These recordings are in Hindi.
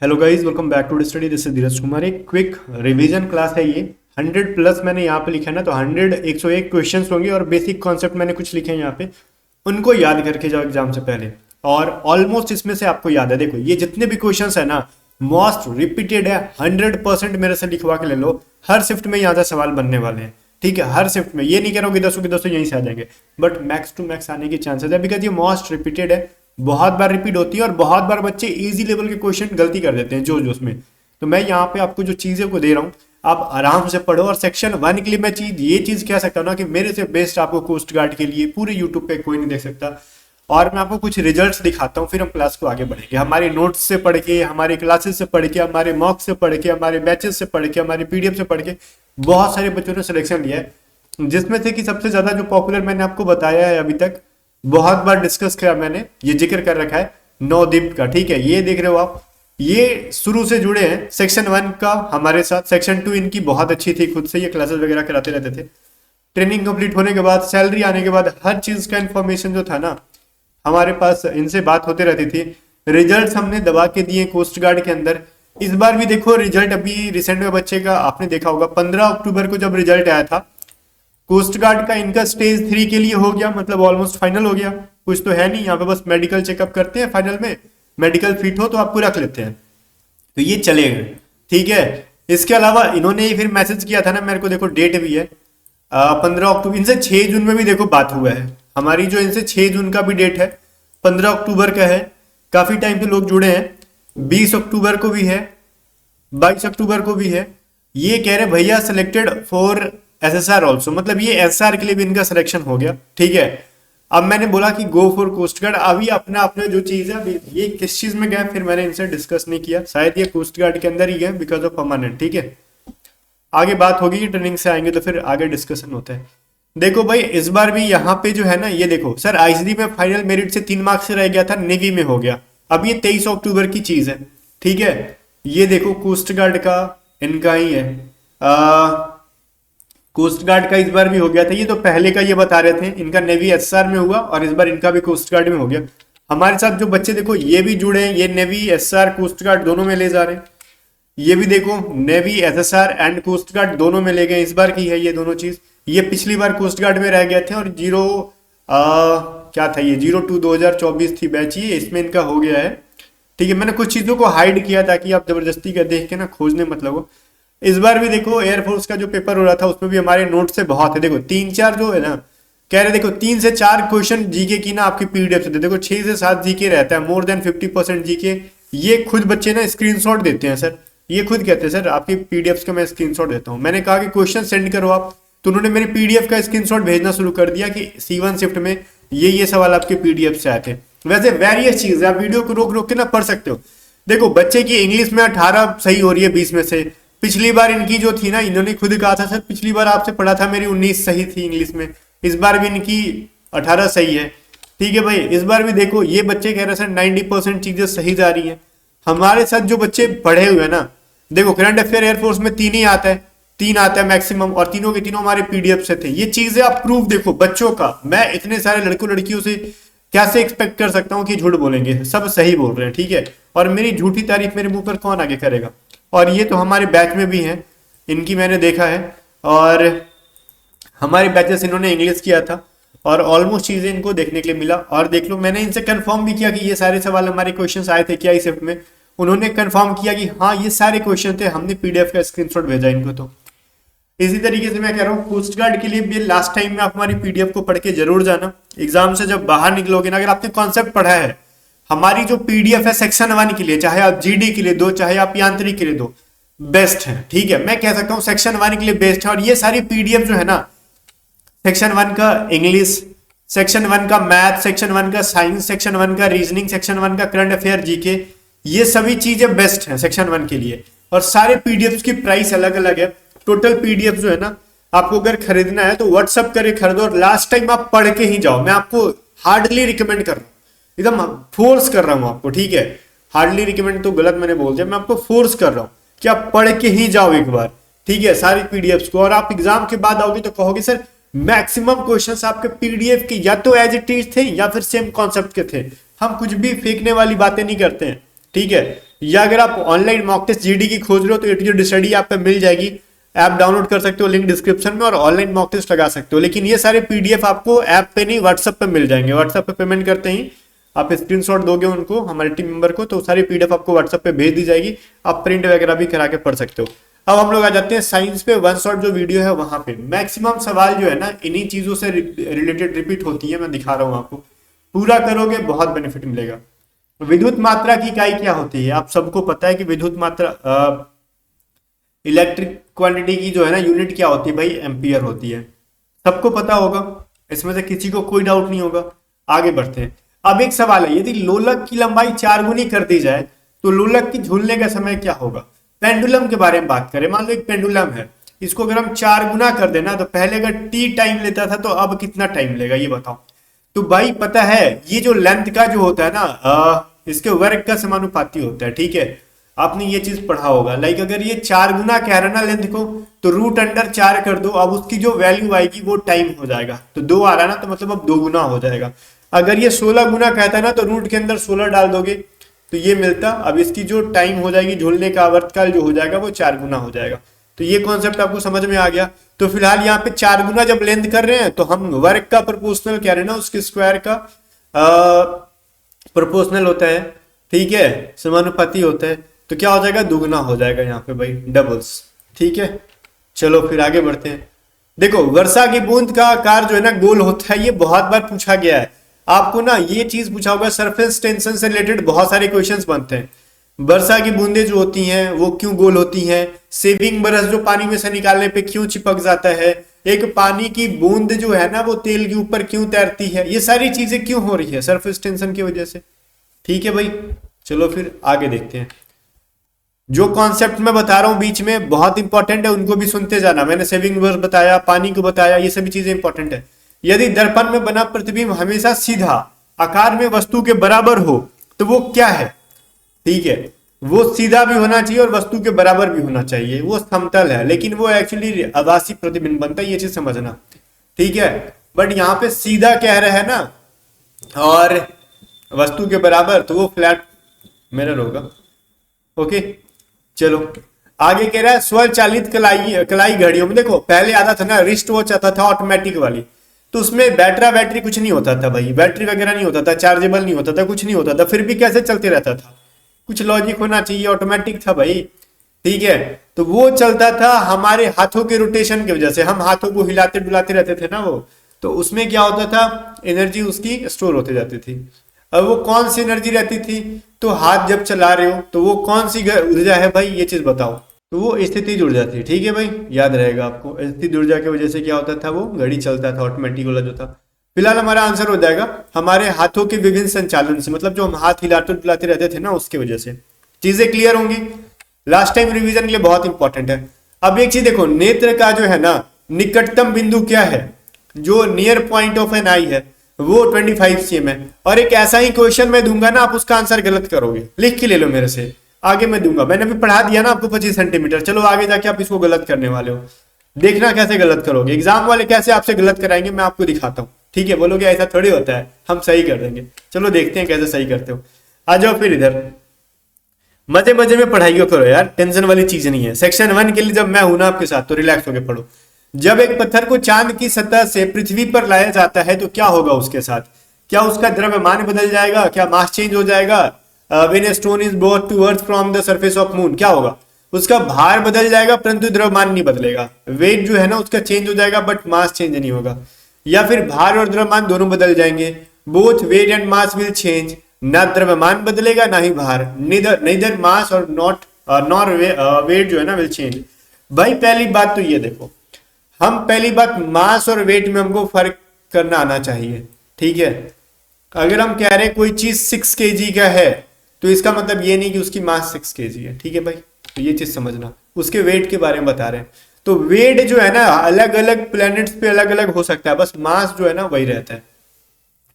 Hello guys, welcome back to study. This is Dheeraj Kumar. एक क्विक रिवीजन क्लास है ये। 100 प्लस मैंने यहाँ पे लिखा है ना, तो 101 क्वेश्चंस होंगे और बेसिक कॉन्सेप्ट मैंने कुछ लिखे हैं यहाँ पे। उनको याद करके जाओ एग्जाम से पहले। और ऑलमोस्ट इसमें से आपको याद है। देखो, ये जितने भी क्वेश्चंस है ना, मोस्ट रिपीटेड है। 100% मेरे से लिखवा के ले लो। हर शिफ्ट में यहाँ से सवाल बनने वाले हैं। ठीक है, हर शिफ्ट में। ये नहीं कह रहा हूँ कि दसों के दसों यहीं से आ जाएंगे, बट मैक्स टू मैक्स आने की चांसेस है, बिकॉज ये मोस्ट रिपीटेड है। बहुत बार रिपीट होती है और बहुत बार बच्चे इजी लेवल के क्वेश्चन गलती कर देते हैं जोश जोश में। तो मैं यहाँ पे आपको जो चीजें को दे रहा हूँ, आप आराम से पढ़ो। और सेक्शन 1 के लिए मैं ये चीज कह सकता हूँ ना, कि मेरे से बेस्ट आपको कोस्ट गार्ड के लिए पूरे यूट्यूब पे कोई नहीं देख सकता। और मैं आपको कुछ रिजल्ट्स दिखाता हूँ, फिर हम क्लास को आगे बढ़ेंगे। हमारे नोट्स से पढ़ के, हमारे क्लासेस से पढ़ के, हमारे मॉक से पढ़ के, हमारे बैचेस से पढ़ के, हमारे पीडीएफ से पढ़ के बहुत सारे बच्चों ने सिलेक्शन लिया है, जिसमें से कि सबसे ज्यादा जो पॉपुलर मैंने आपको बताया है अभी तक, बहुत बार डिस्कस किया मैंने, ये जिक्र कर रखा है नवदीप का। ठीक है, ये देख रहे हो आप, ये शुरू से जुड़े हैं सेक्शन 1 का हमारे साथ। सेक्शन 2 इनकी बहुत अच्छी थी, खुद से ये क्लासेस वगैरह कराते रहते थे। ट्रेनिंग कंप्लीट होने के बाद, सैलरी आने के बाद, हर चीज का इंफॉर्मेशन जो था ना, हमारे पास इनसे बात होते रहती थी। रिजल्ट हमने दबा के दिए कोस्ट गार्ड के अंदर। इस बार भी देखो रिजल्ट, अभी रिसेंट में बच्चे का आपने देखा होगा, 15 अक्टूबर को जब रिजल्ट आया था, कोस्ट गार्ड का इनका स्टेज 3 के लिए हो गया, मतलब ऑलमोस्ट फाइनल हो गया। कुछ तो है नहीं यहाँ पे, बस मेडिकल चेकअप करते हैं, फाइनल में मेडिकल फिट हो तो आपको रख लेते हैं, तो ये चलेगा। ठीक है, इसके अलावा इन्होंने ही फिर मैसेज किया था ना मेरे को, देखो डेट भी है 15 अक्टूबर। इनसे 6 जून में भी देखो बात हुआ है हमारी, जो इनसे 6 जून का भी डेट है, 15 अक्टूबर का है। काफी टाइम से लोग जुड़े हैं। 20 अक्टूबर को भी है, 22 अक्टूबर को भी है। ये कह रहे भैया सिलेक्टेड फॉर एसएसआर ऑल्सो, मतलब ये एसआर के लिए भी इनका सिलेक्शन हो गया। ठीक है, अब मैंने बोला कि गो फॉर कोस्ट गार्ड। अभी अपना अपना जो चीज है, अभी ये किस चीज में गया फिर मैंने इनसे डिस्कस नहीं किया, शायद ये कोस्ट गार्ड के अंदर ही है बिकॉज ऑफ परमानेंट। ठीक है, आगे बात होगी कि ट्रेनिंग से आएंगे तो फिर आगे डिस्कशन होता है। देखो भाई, इस बार भी यहाँ पे जो है ना, ये देखो सर, आईसीडी में फाइनल मेरिट से 3 मार्क्स से रह गया था, नेवी में हो गया। अब ये 23 अक्टूबर की चीज है। ठीक है, ये देखो कोस्ट गार्ड का इनका ही है, कोस्ट गार्ड का इस बार भी हो गया था। ये तो पहले का ये बता रहे थे, इनका नेवी एसआर में हुआ और इस बार इनका भी कोस्ट गार्ड में हो गया। हमारे साथ जो बच्चे देखो ये भी जुड़े हैं, ये नेवी एसआर कोस्ट गार्ड दोनों में ले जा रहे हैं। ये भी देखो navy SSR and coast guard दोनों में ले गए, इस बार की है ये दोनों चीज। ये पिछली बार कोस्ट गार्ड में रह गए थे और क्या था ये 02/2024 थी बैच, ये इसमें इनका हो गया है। ठीक है, मैंने कुछ चीजों को हाइड किया ताकि आप जबरदस्ती का देख के ना खोजने मत लगो। इस बार भी देखो एयरफोर्स का जो पेपर हो रहा था, उसमें भी हमारे नोट से बहुत है। देखो 3-4 जो है ना, कह रहे देखो 3 से 4 क्वेश्चन जीके की ना आपकी पीडीएफ से दे। देखो 6 से 7 जीके रहता है, मोर देन 50% जीके। ये खुद बच्चे ना स्क्रीनशॉट देते हैं सर, ये खुद कहते हैं सर आपकी पीडीएफ का मैं स्क्रीनशॉट देता हूँ। मैंने कहा कि क्वेश्चन सेंड करो आप, तो उन्होंने मेरे पीडीएफ का स्क्रीनशॉट भेजना शुरू कर दिया कि C1 शिफ्ट में ये सवाल आपके पीडीएफ से आए थे। वैसे वेरियस चीज है, आप वीडियो को रोक रोक के ना पढ़ सकते हो। देखो बच्चे की इंग्लिश में 18 सही हो रही है 20 में से। पिछली बार इनकी जो थी ना, इन्होंने खुद कहा था सर पिछली बार आपसे पढ़ा था मेरी 19 सही थी इंग्लिश में, इस बार भी इनकी 18 सही है। ठीक है भाई, इस बार भी देखो ये बच्चे कह रहे हैं सर 90% चीजें सही जा रही है। हमारे साथ जो बच्चे पढ़े हुए हैं ना, देखो करंट अफेयर एयरफोर्स में 3 ही आता है, 3 आता है मैक्सिमम, और तीनों के तीनों हमारे पीडीएफ से थे। ये चीजें आप प्रूफ देखो बच्चों का। मैं इतने सारे लड़कों लड़कियों से कैसे एक्सपेक्ट कर सकता हूँ कि झूठ बोलेंगे, सब सही बोल रहे हैं। ठीक है, और मेरी झूठी तारीफ मेरे मुंह पर कौन आगे करेगा। और ये तो हमारे बैच में भी हैं, इनकी मैंने देखा है, और हमारे बैचेस इन्होंने इंग्लिश किया था और ऑलमोस्ट चीजें इनको देखने के लिए मिला। और देख लो, मैंने इनसे कंफर्म भी किया कि ये सारे सवाल हमारे क्वेश्चंस आए थे क्या इस शिफ्ट में। उन्होंने कंफर्म किया कि हाँ ये सारे क्वेश्चन थे, हमने पीडीएफ का स्क्रीनशॉट भेजा इनको। तो इसी तरीके से मैं कह रहा हूँ कोस्ट गार्ड के लिए भी लास्ट टाइम में आप हमारी पीडीएफ को पढ़ के जरूर जाना। एग्जाम से जब बाहर निकलोगे ना, अगर आपने कॉन्सेप्ट पढ़ा है, हमारी जो पीडीएफ है सेक्शन 1 के लिए, चाहे आप जीडी के लिए दो चाहे आप यांत्रिक के लिए दो, बेस्ट है। ठीक है, मैं कह सकता हूँ सेक्शन 1 के लिए बेस्ट है। और ये सारी पीडीएफ जो है ना, सेक्शन 1 का इंग्लिश, सेक्शन 1 का मैथ, सेक्शन 1 का साइंस, सेक्शन 1 का रीजनिंग, सेक्शन 1 का करंट अफेयर जीके, ये सभी चीजें बेस्ट हैं सेक्शन 1 के लिए। और सारे पीडीएफ की प्राइस अलग अलग है। टोटल पीडीएफ जो है ना, आपको अगर खरीदना है तो व्हाट्सअप करके खरीदो और लास्ट टाइम आप पढ़ के ही जाओ। मैं आपको हार्डली रिकमेंड कर रहा हूँ, एकदम फोर्स कर रहा हूँ आपको। ठीक है, हार्डली रिकमेंड तो गलत मैंने बोल दिया, मैं आपको फोर्स कर रहा हूँ कि आप पढ़ के ही जाओ एक बार। ठीक है, सारी पीडीएफ को, और आप एग्जाम के बाद आओगे तो कहोगे सर मैक्सिमम क्वेश्चंस आपके पीडीएफ के या तो एज इट इज थे या फिर सेम कॉन्सेप्ट के थे। हम कुछ भी फेंकने वाली बातें नहीं करते हैं। ठीक है, या अगर आप ऑनलाइन मॉक टेस्ट जीडी की खोज रहे हो तो एटीट्यूड स्टडी ऐप पे मिल जाएगी, ऐप डाउनलोड कर सकते हो, लिंक डिस्क्रिप्शन में, और ऑनलाइन मॉक टेस्ट लगा सकते हो। लेकिन ये सारे पीडीएफ आपको ऐप पे नहीं व्हाट्सएप पे मिल जाएंगे। व्हाट्सएप पे पेमेंट करते ही आप स्क्रीनशॉट दोगे उनको, हमारे टीम मेंबर को, तो सारी पीडीएफ आपको व्हाट्सएप पे भेज दी जाएगी, आप प्रिंट वगैरह भी करा के पढ़ सकते हो। अब हम लोग आ जाते हैं साइंस पे, वन शॉट जो वीडियो है वहां पे मैक्सिमम सवाल जो है ना इन्हीं चीजों से रिलेटेड रिपीट होती है। मैं दिखा रहा हूँ आपको, पूरा करोगे बहुत बेनिफिट मिलेगा। विद्युत मात्रा की इकाई क्या होती है? आप सबको पता है कि विद्युत मात्रा इलेक्ट्रिक क्वांटिटी की जो है ना यूनिट क्या होती है भाई? एम्पियर होती है। सबको पता होगा, इसमें से किसी को कोई डाउट नहीं होगा। आगे बढ़ते हैं। अब एक सवाल है, यदि लोलक की लंबाई 4 गुनी कर दी जाए तो लोलक की झूलने का समय क्या होगा? पेंडुलम के बारे में बात करें, मान लो एक पेंडुलम है, इसको अगर हम 4 गुना कर देना तो पहले अगर टी टाइम लेता था तो अब कितना टाइम लेगा ये बताओ। तो भाई पता है ये जो लेंथ का जो होता है ना इसके वर्ग का समानुपाती होता है, ठीक है, आपने ये चीज पढ़ा होगा। लाइक अगर ये 4 गुना कह रहा ना लेंथ को, तो रूट अंडर 4 कर दो, अब उसकी जो वैल्यू आएगी वो टाइम हो जाएगा। तो 2 आ रहा ना, तो मतलब अब 2 गुना हो जाएगा। अगर ये 16 गुना कहता है ना, तो रूट के अंदर 16 डाल दोगे तो ये मिलता, अब इसकी जो टाइम हो जाएगी झूलने का आवर्तकाल जो हो जाएगा वो 4 गुना हो जाएगा। तो ये कॉन्सेप्ट आपको समझ में आ गया। तो फिलहाल यहाँ पे 4 गुना जब लेंथ कर रहे हैं तो हम वर्ग का प्रोपोर्शनल कह रहे हैं ना, उसके स्क्वायर का प्रोपोर्शनल होता है, ठीक है, समानुपाती होता है, तो क्या हो जाएगा? दुगुना हो जाएगा यहाँ पे भाई, डबल्स, ठीक है। चलो फिर आगे बढ़ते हैं। देखो वर्षा की बूंद का आकार जो है ना गोल होता है, ये बहुत बार पूछा गया है आपको ना, ये चीज पूछा होगा। सरफेस टेंशन से रिलेटेड बहुत सारे क्वेश्चंस बनते हैं। वर्षा की बूंदें जो होती हैं वो क्यों गोल होती हैं? सेविंग ब्रश जो पानी में से निकालने पे क्यों चिपक जाता है? एक पानी की बूंद जो है ना वो तेल के ऊपर क्यों तैरती है? ये सारी चीजें क्यों हो रही है? सरफेस टेंशन की वजह से, ठीक है भाई। चलो फिर आगे देखते हैं। जो कॉन्सेप्ट मैं बता रहा हूं बीच में बहुत इंपॉर्टेंट है, उनको भी सुनते जाना। मैंने सेविंग ब्रश बताया, पानी को बताया, ये सभी चीजें इंपॉर्टेंट है। यदि दर्पण में बना प्रतिबिंब हमेशा सीधा आकार में वस्तु के बराबर हो तो वो क्या है? ठीक है, वो सीधा भी होना चाहिए और वस्तु के बराबर भी होना चाहिए, वो समतल है, लेकिन वो एक्चुअली आभासी प्रतिबिंब बनता है, ये चीज समझना, ठीक है। बट यहाँ पे सीधा कह रहा है ना और वस्तु के बराबर, तो वो फ्लैट मिरर होगा। ओके चलो आगे कह रहा है स्वचालित कलाई घड़ियों में। देखो पहले आता था ना रिस्ट वॉच आता था ऑटोमेटिक वाली, तो उसमें बैटरी कुछ नहीं होता था भाई, बैटरी वगैरह नहीं होता था, चार्जेबल नहीं होता था, कुछ नहीं होता था, फिर भी कैसे चलते रहता था? कुछ लॉजिक होना चाहिए, ऑटोमेटिक था भाई, ठीक है। तो वो चलता था हमारे हाथों के रोटेशन की वजह से, हम हाथों को हिलाते डुलाते रहते थे ना वो, तो उसमें क्या होता था, एनर्जी उसकी स्टोर होते जाती थी। अब वो कौन सी एनर्जी रहती थी? तो हाथ जब चला रहे हो तो वो कौन सी ऊर्जा है भाई, ये चीज बताओ। तो वो स्थितिज ऊर्जा थी, ठीक है भाई, याद रहेगा आपको। स्थितिज ऊर्जा की वजह से क्या होता था, वो घड़ी चलता था, ऑटोमेटिक वाला जो था। फिलहाल हमारा आंसर हो जाएगा हमारे हाथों के विभिन्न संचालन से, मतलब जो हम हाथ हिलाते डुलाते रहते थे ना उसकी वजह से। चीजें क्लियर होंगी, लास्ट टाइम रिवीजन के लिए बहुत इंपॉर्टेंट है। अब एक चीज देखो, नेत्र का जो है ना निकटतम बिंदु क्या है, जो नियर पॉइंट ऑफ एन आई है, वो 25 cm है। और एक ऐसा ही क्वेश्चन मैं दूंगा ना, आप उसका आंसर गलत करोगे, लिख के ले लो मेरे से, आगे मैं दूंगा। मैंने भी पढ़ा दिया ना आपको 25 सेंटीमीटर, चलो आगे जाके आप इसको गलत करने वाले हो, देखना कैसे गलत करोगे। एग्जाम वाले कैसे आपसे गलत कराएंगे मैं आपको दिखाता हूँ, ठीक है। बोलोगे ऐसा थोड़ी होता है, हम सही कर देंगे। चलो देखते हैं कैसे सही करते हो। आ जाओ फिर इधर, मजे मजे में पढ़ाई को करो यार, टेंशन वाली चीज नहीं है। सेक्शन 1 के लिए जब मैं हूं ना आपके साथ, तो रिलैक्स होकर पढ़ो। जब एक पत्थर को चांद की सतह से पृथ्वी पर लाया जाता है तो क्या होगा उसके साथ? क्या उसका द्रव्यमान बदल जाएगा? क्या मास चेंज हो जाएगा? When a stone is brought to earth from the surface of moon, क्या होगा? उसका भार बदल जाएगा परंतु द्रव्यमान नहीं बदलेगा। वेट जो है ना उसका चेंज हो जाएगा बट मास चेंज नहीं होगा। या फिर भार और द्रव्यमान दोनों बदल जाएंगे, both weight and mass will change, ना द्रव्यमान बदलेगा ना ही भार, नीदर मास और नॉर वेट जो है ना विल चेंज। भाई पहली बात तो ये देखो, हम पहली बात मास और वेट में हमको फर्क करना आना चाहिए, ठीक है। अगर हम कह रहे हैं कोई चीज 6 kg का है तो इसका मतलब ये नहीं कि उसकी मास 6 kg है, ठीक है भाई। तो ये चीज समझना, उसके वेट के बारे में बता रहे हैं। तो वेट जो है ना अलग अलग प्लैनेट्स पे अलग अलग हो सकता है, बस मास जो है ना वही रहता है,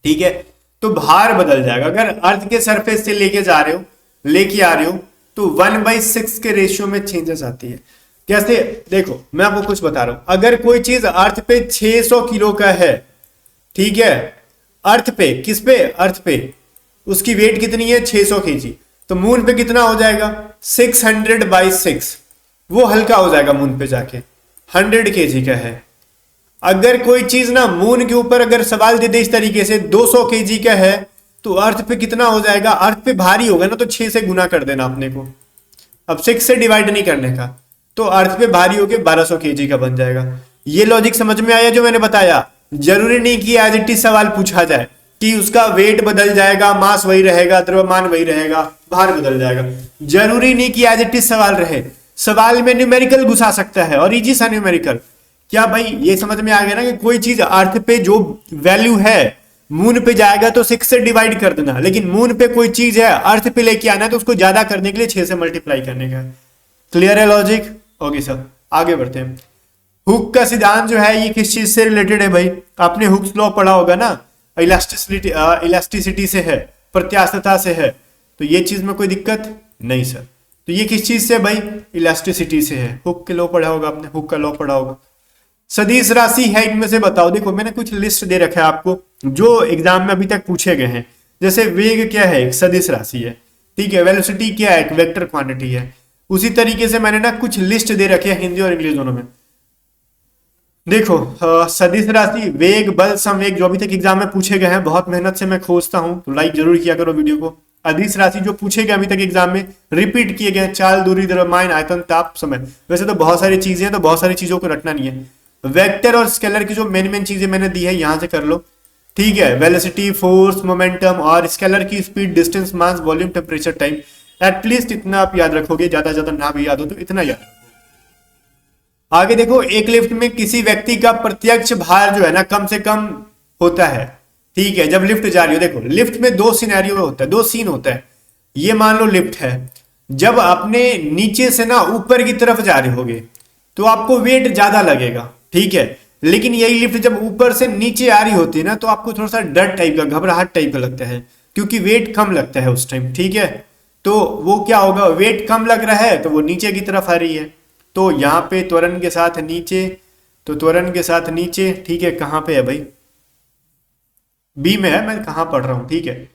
ठीक है। तो भार बदल जाएगा। अगर अर्थ के सरफेस से लेके आ रहे हो तो 1/6 के रेशियो में चेंजेस आती है। कैसे? देखो मैं आपको कुछ बता रहा हूं, अगर कोई चीज अर्थ पे 600 किलो का है, ठीक है, अर्थ पे, किस पे? अर्थ पे, उसकी वेट कितनी है? 600 kg। तो मून पे कितना हो जाएगा 600/6, वो हल्का हो जाएगा मून पे जाके, 100 kg का है। अगर कोई चीज ना मून के ऊपर अगर सवाल दे दे इस तरीके से 200 kg का है, तो अर्थ पे कितना हो जाएगा, अर्थ पे भारी होगा ना तो 6 से गुना कर देना अपने को, अब 6 से डिवाइड नहीं करने का, तो अर्थ पे भारी होके 1200 kg का बन जाएगा। ये लॉजिक समझ में आया जो मैंने बताया? जरूरी नहीं कि एज इट इज सवाल पूछा जाए कि उसका वेट बदल जाएगा, मास वही रहेगा, द्रव्यमान वही रहेगा, भार बदल जाएगा। जरूरी नहीं कि एज इट इज सवाल रहे, सवाल में न्यूमेरिकल घुसा सकता है, और इजी सा न्यूमेरिकल। क्या भाई ये समझ में आ गया ना कि कोई चीज अर्थ पे जो वैल्यू है मून पे जाएगा तो 6 से डिवाइड कर देना, लेकिन मून पे कोई चीज है अर्थ पे लेके आना है तो उसको ज्यादा करने के लिए 6 से मल्टीप्लाई करने का। क्लियर है लॉजिक? ओके सर, आगे बढ़ते हैं। हुक का सिद्धांत जो है ये किस चीज से रिलेटेड है भाई? आपने हुक्स लॉ पढ़ा होगा ना, इलास्टिसिटी से है, प्रत्यास्थता से है, तो ये चीज में कोई दिक्कत नहीं सर। तो ये किस चीज से भाई? इलास्टिसिटी से है। हुक के लॉ पढ़ा होगा आपने, हुक का लॉ पढ़ा होगा। सदिश राशि है इनमें से बताओ। देखो मैंने कुछ लिस्ट दे रखा है आपको जो एग्जाम में अभी तक पूछे गए हैं। जैसे वेग क्या है? एक सदिश राशि है, ठीक है। वेलोसिटी क्या है? एक वेक्टर क्वांटिटी है। उसी तरीके से मैंने ना कुछ लिस्ट दे रखे हैं हिंदी और इंग्लिश दोनों में। देखो सदिश राशि, वेग, बल, संवेग जो अभी तक एग्जाम में पूछे गए हैं, बहुत मेहनत से मैं खोजता हूं, तो लाइक जरूर किया करो वीडियो को। अदिश राशि जो पूछे गए अभी तक एग्जाम में, रिपीट किए गए, चाल, दूरी, द्रव्यमान, आयतन, ताप, समय। वैसे तो बहुत सारी चीजें हैं, तो बहुत सारी चीजों को रटना नहीं है। वेक्टर और स्केलर की जो मेन चीजें मैंने दी है यहां से कर लो, ठीक है। वेलोसिटी, फोर्स, मोमेंटम, और स्केलर की स्पीड, डिस्टेंस, मास, वॉल्यूम, टेम्परेचर, टाइम। एटलीस्ट इतना आप याद रखोगे, ज्यादा ज्यादा ना भी याद हो तो इतना याद। आगे देखो, एक लिफ्ट में किसी व्यक्ति का प्रत्यक्ष भार जो है ना कम से कम होता है, ठीक है। जब लिफ्ट जा रही हो, देखो लिफ्ट में दो सिनेरियो होता है, दो सीन होता है। ये मान लो लिफ्ट है, जब अपने नीचे से ना ऊपर की तरफ जा रहे होगे तो आपको वेट ज्यादा लगेगा, ठीक है। लेकिन यही लिफ्ट जब ऊपर से नीचे आ रही होती है ना तो आपको थोड़ा सा डर टाइप का, घबराहट टाइप का लगता है, क्योंकि वेट कम लगता है उस टाइम, ठीक है। तो वो क्या होगा, वेट कम लग रहा है तो वो नीचे की तरफ आ रही है, तो यहाँ पे त्वरण के साथ नीचे, तो त्वरण के साथ नीचे, ठीक है। कहाँ पे है भाई? बी में है, मैं कहाँ पढ़ रहा हूँ, ठीक है।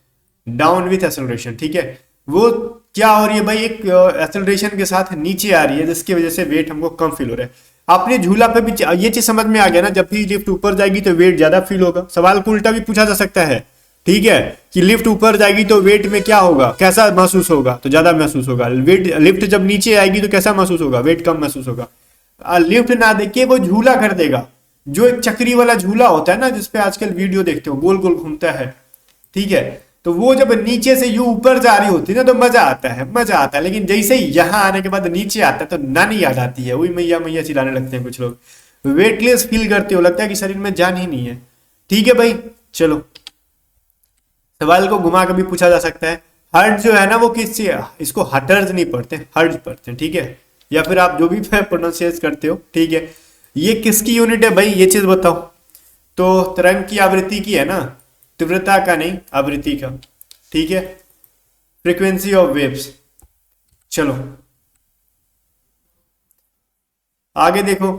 डाउन विथ एक्सेलरेशन, ठीक है। वो क्या हो रही है भाई, एक एक्सेलरेशन के साथ नीचे आ रही है, जिसकी वजह से वेट हमको कम फील हो रहा है। आपने झूला पे भी ये चीज समझ में आ गया ना, जब भी लिफ्ट ऊपर जाएगी तो वेट ज्यादा फील होगा। सवाल को उल्टा भी पूछा जा सकता है, ठीक है, कि लिफ्ट ऊपर जाएगी तो वेट में क्या होगा, कैसा महसूस होगा, तो ज्यादा महसूस होगा। वेट, लिफ्ट जब नीचे आएगी तो कैसा महसूस होगा, वेट कम महसूस होगा। लिफ्ट ना देखिए, वो झूला कर देगा, जो एक चक्री वाला झूला होता है ना, जिसपे आजकल वीडियो देखते हो, गोल गोल घूमता है, ठीक है। तो वो जब नीचे से यू ऊपर जा रही होती है ना तो मजा आता है, मजा आता है। लेकिन जैसे ही यहाँ आने के बाद नीचे आता है तो नानी याद आती है, वही मैया मैया चिल्लाने लगते हैं कुछ लोग, वेटलेस फील करते हो, लगता है कि शरीर में जान ही नहीं है, ठीक है भाई। चलो, सवाल को घुमा कर भी पूछा जा सकता है। हर्ट्ज जो है ना वो किस चीज, इसको हटर्ज नहीं पढ़ते, हर्ट्ज पढ़ते हैं, ठीक है। या फिर आप जो भी प्रोनाउंसिएट करते हो, ठीक है। ये किसकी यूनिट है भाई, ये चीज बताओ। तो तरंग की आवृत्ति की है ना, तीव्रता का नहीं, आवृत्ति का, ठीक है। Frequency of waves. चलो आगे देखो,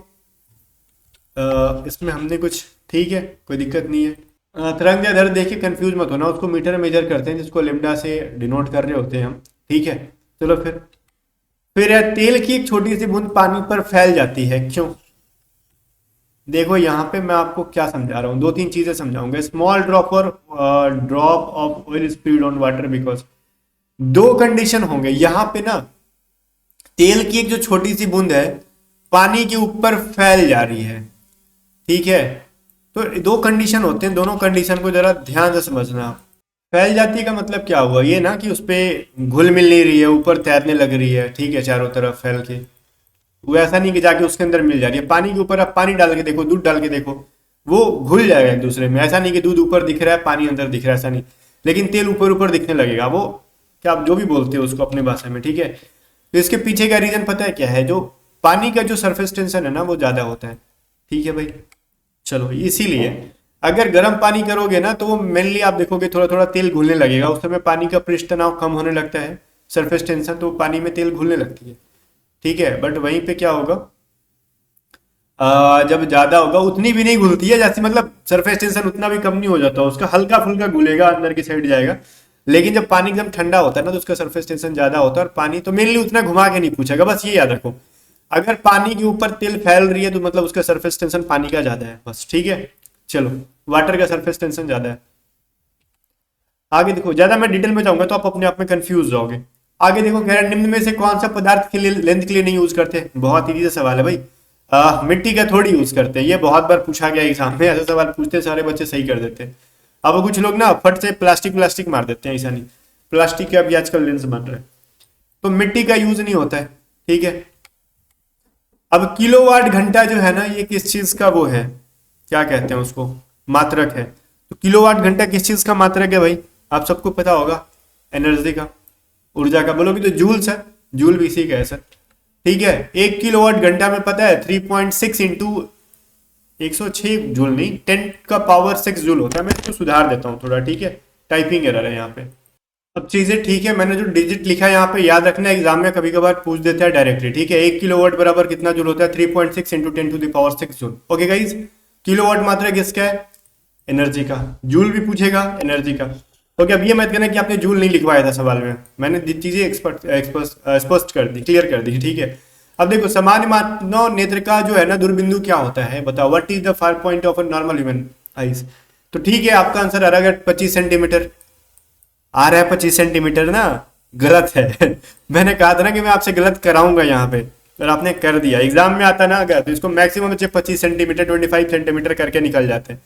इसमें हमने कुछ, ठीक है, कोई दिक्कत नहीं है। तरंग दैर्ध्य देखिए, कंफ्यूज मत होना, उसको मीटर मेजर करते हैं, जिसको लेमडा से डिनोट कर रहे होते हैं हम, ठीक है। चलो फिर तेल की एक छोटी सी बूंद पानी पर फैल जाती है, क्यों? देखो यहाँ पे मैं आपको क्या समझा रहा हूँ, दो तीन चीजें समझाऊंगा। स्मॉल ड्रॉप और drop of oil spread on water, because दो कंडीशन होंगे यहाँ पे ना। तेल की एक जो छोटी सी बूंद है पानी के ऊपर फैल जा रही है, ठीक है। तो दो कंडीशन होते हैं, दोनों कंडीशन को जरा ध्यान से समझना। फैल जाती का मतलब क्या हुआ, ये ना कि उस पर घुल मिल नहीं रही है, ऊपर तैरने लग रही है, ठीक है, चारों तरफ फैल के। वो ऐसा नहीं कि जाके उसके अंदर मिल जा रही है। पानी के ऊपर आप पानी डाल के देखो, दूध डाल के देखो, वो घुल जाएगा एक दूसरे में। ऐसा नहीं कि दूध ऊपर दिख रहा है पानी अंदर दिख रहा है, ऐसा नहीं। लेकिन तेल ऊपर ऊपर दिखने लगेगा, वो क्या आप जो भी बोलते हो उसको अपनी भाषा में, ठीक है। तो इसके पीछे का रीजन पता है क्या है, जो पानी का जो सरफेस टेंशन है ना वो ज्यादा होता है, ठीक है भाई। चलो, इसीलिए अगर गर्म पानी करोगे ना तो वो मेनली आप देखोगे थोड़ा थोड़ा तेल घुलने लगेगा। उस समय पानी का पृष्ठ तनाव कम होने लगता है, सरफेस टेंशन, तो पानी में तेल घुलने लगती है, ठीक है। बट वहीं पे क्या होगा, जब ज्यादा होगा उतनी भी नहीं घुलती है, जैसे मतलब सरफेस टेंशन उतना भी कम नहीं हो जाता उसका, हल्का फुल्का घुलेगा, अंदर की साइड जाएगा। लेकिन जब पानी एकदम ठंडा होता है ना तो उसका सरफेस टेंशन ज्यादा होता है, और पानी तो मेनली उतना घुमा के नहीं पूछेगा, बस ये याद रखो। अगर पानी के ऊपर तिल फैल रही है तो मतलब उसका सरफेस टेंशन पानी का ज्यादा है, बस ठीक है। चलो, वाटर का सरफेस टेंशन ज्यादा है। आगे देखो, ज्यादा मैं डिटेल में जाऊंगा तो आप अपने आप में कंफ्यूज जाओगे। आगे देखो, कह रहा है निम्न में से कौन सा पदार्थ के लिए लेंथ के लिए नहीं यूज करते। बहुत इजी सा सवाल है भाई। मिट्टी का थोड़ी यूज करते हैं, ये बहुत बार पूछा गया एग्जाम में, ऐसा सवाल पूछते सारे बच्चे सही कर देते हैं। अब कुछ लोग ना फट से प्लास्टिक प्लास्टिक मार देते हैं, ऐसा नहीं, प्लास्टिक के अभी आजकल लेंस बन रहे हैं, तो मिट्टी का यूज नहीं होता है, ठीक है। अब किलोवाट घंटा जो है ना, ये किस चीज का वो है, क्या कहते हैं उसको, मात्रक है। तो किलोवाट घंटा किस चीज का मात्रक है भाई, आप सबको पता होगा, एनर्जी का, ऊर्जा का। बोलोगे तो जूल्स है, जूल भी इसी का है सर, ठीक है। 1 किलोवाट घंटा में पता है 3.6 इंटू 106 जूल नहीं, 10 का पावर 6 जूल होता है। मैं इसको सुधार देता हूँ थोड़ा, ठीक है, टाइपिंग एरर है यहाँ पे। अब चीजें ठीक है, मैंने जो डिजिट लिखा है यहाँ पे याद रखना, एग्जाम में कभी कभार पूछ देता है डायरेक्टली, ठीक है। 1 किलोवाट बराबर कितना जूल होता है, 3.6 into 10 to the power 6 joule. Okay guys, kilowatt मात्रा किसका है, एनर्जी का। जूल भी पूछेगा, एनर्जी का। ओके, अब ये मत कहना कि आपने जूल नहीं लिखवाया था सवाल में, मैंने चीजें स्पष्ट कर दी, क्लियर कर दी, ठीक है। अब देखो, सामान्य मानव नेत्र का जो है ना दूरबिंदु क्या होता है, बताओ। What is the far point of a normal human eyes. तो ठीक है, आपका आंसर आ रहा है 25 सेंटीमीटर आ रहा है, 25 सेंटीमीटर ना, गलत है। मैंने कहा था ना कि मैं आपसे गलत कराऊंगा यहाँ पे, और आपने कर दिया। एग्जाम में आता ना अगर, तो इसको मैक्सिमम बच्चे 25 सेंटीमीटर 25 सेंटीमीटर करके निकल जाते हैं,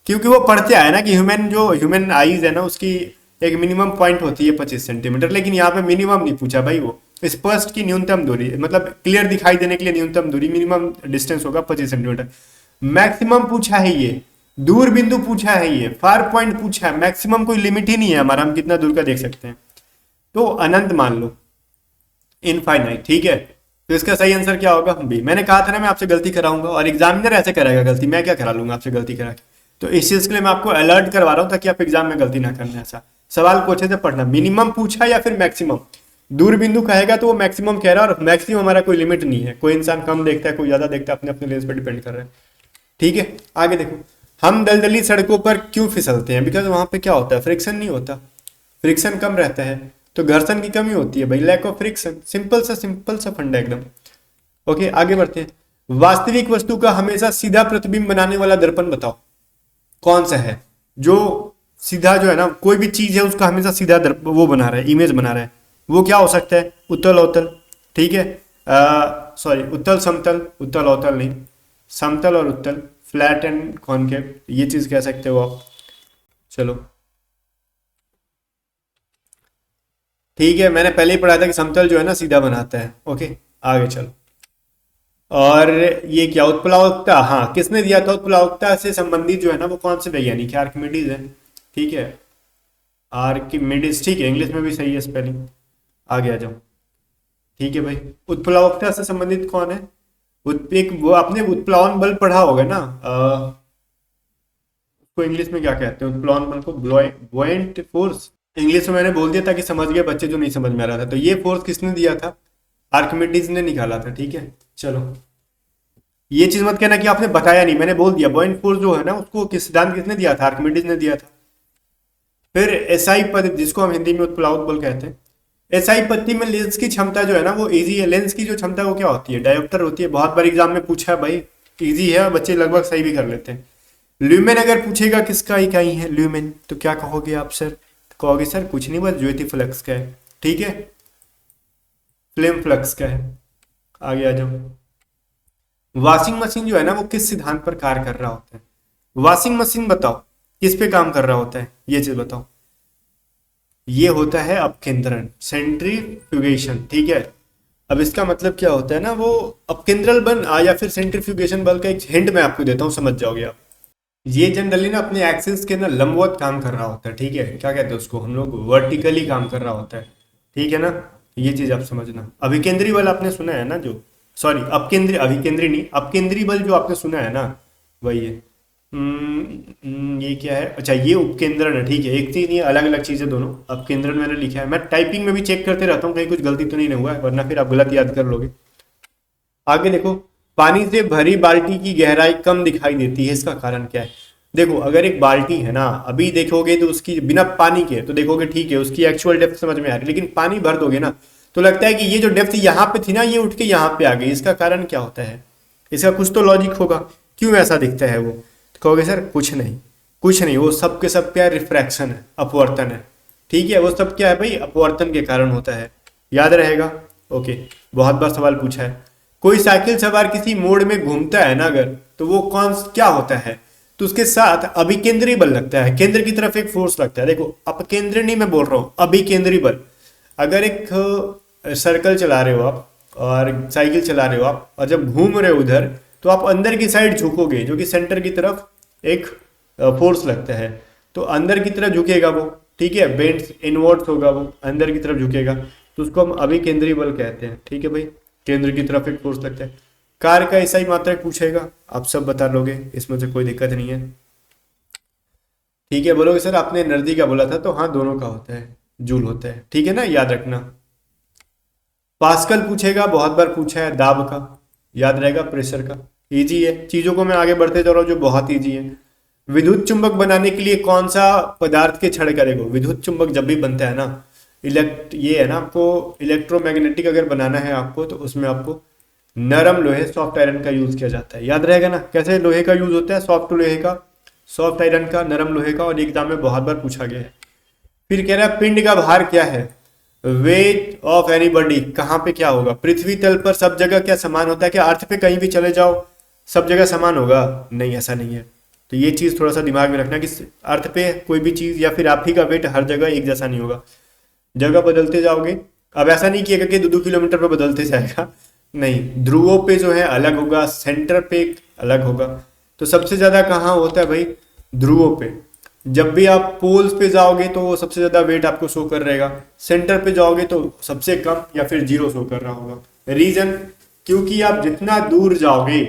क्योंकि वो पढ़ते आए ना कि ह्यूमन आईज है ना, उसकी एक मिनिमम पॉइंट होती है 25 सेंटीमीटर। लेकिन यहाँ पे मिनिमम नहीं पूछा भाई, वो स्पष्ट की न्यूनतम दूरी, मतलब क्लियर दिखाई देने के लिए न्यूनतम दूरी, मिनिमम डिस्टेंस होगा 25 सेंटीमीटर। मैक्सिमम पूछा है ये, दूर बिंदु पूछा है ये, फार पॉइंट पूछा है, मैक्सिमम कोई लिमिट ही नहीं है हमारा, हम कितना दूर का देख सकते हैं। तो अनंत मान लो, इनफाइनाइट, ठीक है। तो इसका सही आंसर क्या होगा, बी। मैंने कहा था ना मैं आपसे गलती कराऊंगा, और एग्जामिनर ऐसे कराएगा गलती, मैं क्या करा लूंगा आपसे गलती करा के। तो इस चीज के लिए मैं आपको अलर्ट करवा रहा हूं, ताकि आप एग्जाम में गलती ना करना। ऐसा सवाल को अच्छे से पढ़ना, मिनिमम पूछा या फिर मैक्सिमम। दूर बिंदु कहेगा तो वो मैक्सिमम कह रहा है, और मैक्सिमम हमारा कोई लिमिट नहीं है, कोई इंसान कम देखता है, कोई ज्यादा देखता है, अपने अपने लेंस पर डिपेंड कर रहा है, ठीक है। आगे देखो, हम दलदली सड़कों पर क्यों फिसलते हैं, बिकॉज वहां पे क्या होता है, फ्रिक्शन नहीं होता, फ्रिक्शन कम रहता है, तो घर्षण की कमी होती है भाई, लैक ऑफ फ्रिक्शन। सिंपल सा फंडा एकदम। ओके, आगे बढ़ते हैं। वास्तविक वस्तु का हमेशा सीधा प्रतिबिंब बनाने वाला दर्पण बताओ, कौन सा है जो सीधा जो है ना, कोई भी चीज है उसका हमेशा सीधा वो बना रहा है, इमेज बना रहा है। वो क्या हो सकता है, उत्तल अवतल, ठीक है, सॉरी, उत्तल समतल, उत्तल अवतल नहीं, समतल और उत्तल, फ्लैट एंड कॉनकेव, ये चीज कह सकते हो आप। चलो ठीक है, मैंने पहले ही पढ़ा था कि समतल जो है ना सीधा बनाता है। ओके, आगे चलो। और ये क्या, उत्प्लावकता, हाँ किसने दिया था, उत्प्लावकता से संबंधित जो है ना वो कौन से वैज्ञानिक है, आर्किमिडीज है, ठीक है, आर्किमिडीज, ठीक है, इंग्लिश में भी सही है स्पेलिंग। आगे आ जाओ, ठीक है भाई। उत्प्लावकता से संबंधित कौन है, एक वो आपने उत्प्लावन बल पढ़ा होगा ना, उसको इंग्लिश में क्या कहते हैं, उत्प्लावन बल को बुओयंट फोर्स, इंग्लिश में मैंने बोल दिया ताकि समझ गए बच्चे जो नहीं समझ में आ रहा था। तो ये फोर्स किसने दिया था, आर्किमिडीज ने निकाला था, ठीक है। चलो, ये चीज मत कहना कि आपने बताया नहीं, मैंने बोल दिया, बुओयंट फोर्स जो है ना उसको सिद्धांत किसने दिया था, आर्किमिडीज ने दिया था। फिर एसआई पद, जिसको हम हिंदी में उत्प्लावक बल कहते हैं, एसआई पत्ती में लेंस की क्षमता जो है ना वो इजी है। लेंस की जो क्षमता वो क्या होती है, डायोप्टर होती है। बहुत बार एग्जाम में पूछा है भाई, इजी है, बच्चे लगभग सही भी कर लेते हैं। ल्यूमेन अगर पूछेगा किसका इकाई है ल्यूमेन, तो क्या कहोगे आप सर, कहोगे सर कुछ नहीं, बस ज्योति फ्लक्स का है, ठीक है, फ्लेम फ्लक्स का है। आगे आ जाओ। वॉशिंग मशीन जो है ना वो किस सिद्धांत पर कार्य कर रहा होता है, वॉशिंग मशीन बताओ किस पे काम कर रहा होता है, ये चीज बताओ। ये होता है अपकेंद्रण, सेंट्रीफ्यूगेशन, ठीक है। अब इसका मतलब क्या होता है ना, वो अपकेंद्रल बल या फिर सेंट्रीफ्यूगेशन बल का एक हिंट मैं आपको देता हूँ, समझ जाओगे आप। ये जनरली ना अपने एक्सिस के ना लंबवत काम कर रहा होता है, ठीक है, क्या कहते हैं उसको हम लोग, वर्टिकली काम कर रहा होता है, ठीक है ना। ये चीज आप समझना। अभिकेंद्री बल आपने सुना है ना, जो सॉरी अपकेंद्री, अभिकेंद्री नहीं, अपकेंद्री बल जो आपने सुना है ना वही है। ये क्या है, अच्छा ये उपकेंद्रण है, ठीक है, एक चीज नहीं, अलग अलग चीजें दोनों। अपकेंद्रण मैंने लिखा है, मैं टाइपिंग में भी चेक करते रहता हूँ कहीं कुछ गलती तो नहीं हुआ है, वरना फिर आप गलत याद कर लोगे। आगे देखो, पानी से भरी बाल्टी की गहराई कम दिखाई देती है, इसका कारण क्या है। देखो अगर एक बाल्टी है ना, अभी देखोगे तो उसकी बिना पानी के तो देखोगे ठीक है, उसकी एक्चुअल डेप्थ समझ में आ रही है, लेकिन पानी भर दोगे ना तो लगता है कि ये जो डेप्थ यहाँ पे थी ना ये उठ के यहाँ पे आ गई। इसका कारण क्या होता है? इसका कुछ तो लॉजिक होगा, क्यों ऐसा दिखता है वो? तो कहोगे सर कुछ नहीं, कुछ नहीं, वो सब के सब क्या है? रिफ्रैक्शन है, अपवर्तन है। ठीक है, वो सब क्या है भाई? अपवर्तन के कारण होता है। याद रहेगा? ओके। बहुत बार सवाल पूछा है। कोई साइकिल सवार किसी मोड़ में घूमता है ना अगर, तो वो कौन क्या होता है? तो उसके साथ अभिकेंद्री बल लगता है, केंद्र की तरफ एक फोर्स लगता है। देखो अपकेंद्री नहीं मैं बोल रहा हूँ, अभिकेंद्री बल। अगर एक सर्कल चला रहे हो आप और साइकिल चला रहे हो आप, और जब घूम रहे हो उधर, तो आप अंदर की साइड झुकोगे, जो कि सेंटर की तरफ एक फोर्स लगता है, तो अंदर की तरफ झुकेगा वो। ठीक है, बेंड इनवर्ट्स होगा, वो अंदर की तरफ झुकेगा, तो उसको हम अभिकेंद्री बल कहते हैं। ठीक है भाई, केंद्र की तरफ एक फोर्स लगता है। कार का ऐसा ही मात्रक पूछेगा, आप सब बता लोगे, इसमें से कोई दिक्कत नहीं है। ठीक है, बोलोगे सर आपने एनर्जी का बोला था, तो हाँ दोनों का होता है, जूल होता है। ठीक है ना, याद रखना। पास्कल पूछेगा, बहुत बार पूछा है, दाब का। याद रहेगा, प्रेशर का। इजी है, चीजों को मैं आगे बढ़ते जा रहा हूँ जो बहुत इजी है। विद्युत चुंबक बनाने के लिए कौन सा पदार्थ के क्षण करेगा? विद्युत चुंबक जब भी बनता है ना, ये है ना, आपको इलेक्ट्रोमैग्नेटिक अगर बनाना है आपको, तो उसमें आपको नरम लोहे, सॉफ्ट आयरन का यूज किया जाता है। याद रहेगा ना कैसे लोहे का यूज होता है? सॉफ्ट लोहे का, सॉफ्ट आयरन का, नरम लोहे का, और एग्जाम में बहुत बार पूछा गया है। फिर कह रहा है पिंड का भार क्या है? वेट ऑफ एनीबॉडी कहाँ पे क्या होगा? पृथ्वी तल पर सब जगह क्या समान होता है? क्या अर्थ पे कहीं भी चले जाओ सब जगह समान होगा? नहीं, ऐसा नहीं है। तो ये चीज थोड़ा सा दिमाग में रखना कि अर्थ पे कोई भी चीज या फिर आप ही का वेट हर जगह एक जैसा नहीं होगा, जगह बदलते जाओगे। अब ऐसा नहीं किएगा कि 2-2 किलोमीटर पे बदलते जाएगा, नहीं, ध्रुवों पे जो है अलग होगा, सेंटर पे अलग होगा। तो सबसे ज्यादा कहाँ होता है भाई? ध्रुवों पे। जब भी आप पोल्स पे जाओगे तो वो सबसे ज्यादा वेट आपको शो कर रहेगा, सेंटर पे जाओगे तो सबसे कम या फिर जीरो शो कर रहा होगा। रीजन, क्योंकि आप जितना दूर जाओगे,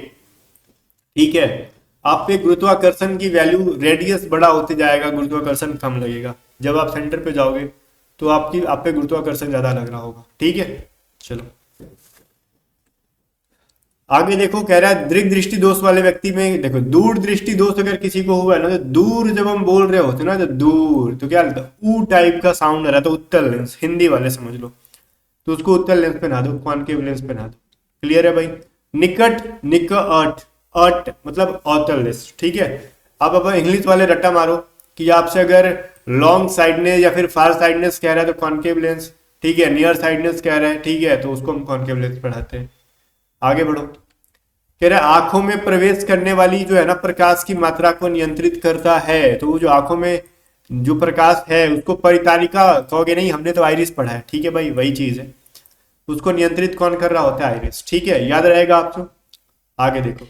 ठीक है, आप पे गुरुत्वाकर्षण की वैल्यू, रेडियस बड़ा होते जाएगा, गुरुत्वाकर्षण कम लगेगा। जब आप सेंटर पे जाओगे तो आप पे गुरुत्वाकर्षण ज्यादा लग रहा होगा। ठीक है, चलो आगे देखो। कह रहा है दीर्घ दृष्टि दोष वाले व्यक्ति में, देखो दूर दृष्टि दोष अगर किसी को हुआ है ना, तो दूर जब हम बोल रहे होते ना, तो दूर तो क्या लगता है? ऊ टाइप का साउंड आ रहा है, तो उत्तल लेंस, हिंदी वाले समझ लो, तो उसको उत्तल लेंस पहना दो, कॉनकेव लेंस पहना दो। क्लियर है भाई? निकट, निकट, अट मतलब अवतल लेंस। ठीक है, आप अब इंग्लिश वाले रट्टा मारो कि आपसे अगर लॉन्ग साइडनेस या फिर फार साइडनेस कह रहा है तो कॉनकेव लेंस, ठीक है, नियर साइडनेस कह रहा है, ठीक है, तो उसको हम कॉनकेव लेंस पढ़ाते हैं। आगे बढ़ो। कह रहा है आंखों में प्रवेश करने वाली जो है ना प्रकाश की मात्रा को नियंत्रित करता है। तो वो जो आंखों में जो प्रकाश है उसको परितारिका कहोगे नहीं, हमने तो आइरिस पढ़ा है। ठीक है भाई, वही चीज है, उसको नियंत्रित कौन कर रहा होता है? आइरिस। ठीक है, याद रहेगा आपको। आगे देखो,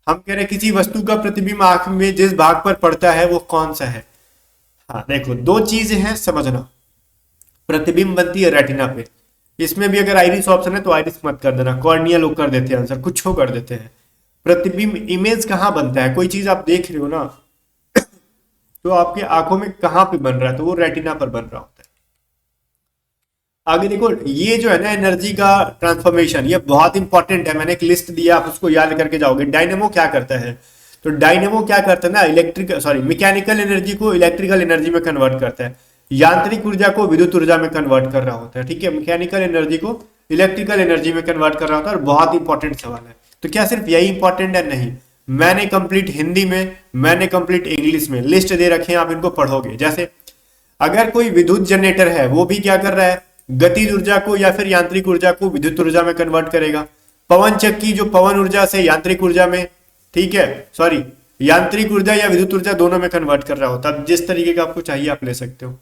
हम कह रहे हैं किसी वस्तु का प्रतिबिंब आंख में जिस भाग पर पड़ता है वो कौन सा है? हाँ देखो, दो चीजें हैं समझना। प्रतिबिंब बनती है रेटिना पे, इसमें भी अगर आइरिस ऑप्शन है तो आइरिस मत कर देना, कॉर्निया लोग कर देते हैं आंसर, कुछ हो कर देते हैं। प्रतिबिंब इमेज कहाँ बनता है? कोई चीज आप देख रहे हो ना, तो आपके आंखों में कहाँ पे बन रहा है? तो वो रेटिना पर बन रहा होता है। आगे देखो, ये जो है ना एनर्जी का ट्रांसफॉर्मेशन, ये बहुत इंपॉर्टेंट है। मैंने एक लिस्ट दिया, आप उसको याद करके जाओगे। डायनेमो क्या करता है? तो डायनेमो क्या करता है ना, मैकेनिकल एनर्जी को इलेक्ट्रिकल एनर्जी में कन्वर्ट करता है, यांत्रिक ऊर्जा को विद्युत ऊर्जा में कन्वर्ट कर रहा होता है। ठीक है, मैकेनिकल एनर्जी को इलेक्ट्रिकल एनर्जी में कन्वर्ट कर रहा होता है। और बहुत इंपॉर्टेंट सवाल है। तो क्या सिर्फ यही इंपॉर्टेंट है? नहीं, मैंने कंप्लीट हिंदी में, मैंने कंप्लीट इंग्लिश में लिस्ट दे रखे हैं, आप इनको पढ़ोगे। जैसे अगर कोई विद्युत जनरेटर है, वो भी क्या कर रहा है? गतिज ऊर्जा को या फिर यांत्रिक ऊर्जा को विद्युत ऊर्जा में कन्वर्ट करेगा। पवन चक्की जो पवन ऊर्जा से यांत्रिक ऊर्जा में, ठीक है, सॉरी, यांत्रिक ऊर्जा या विद्युत ऊर्जा दोनों में कन्वर्ट कर रहा होता है। जिस तरीके का आपको चाहिए आप ले सकते हो।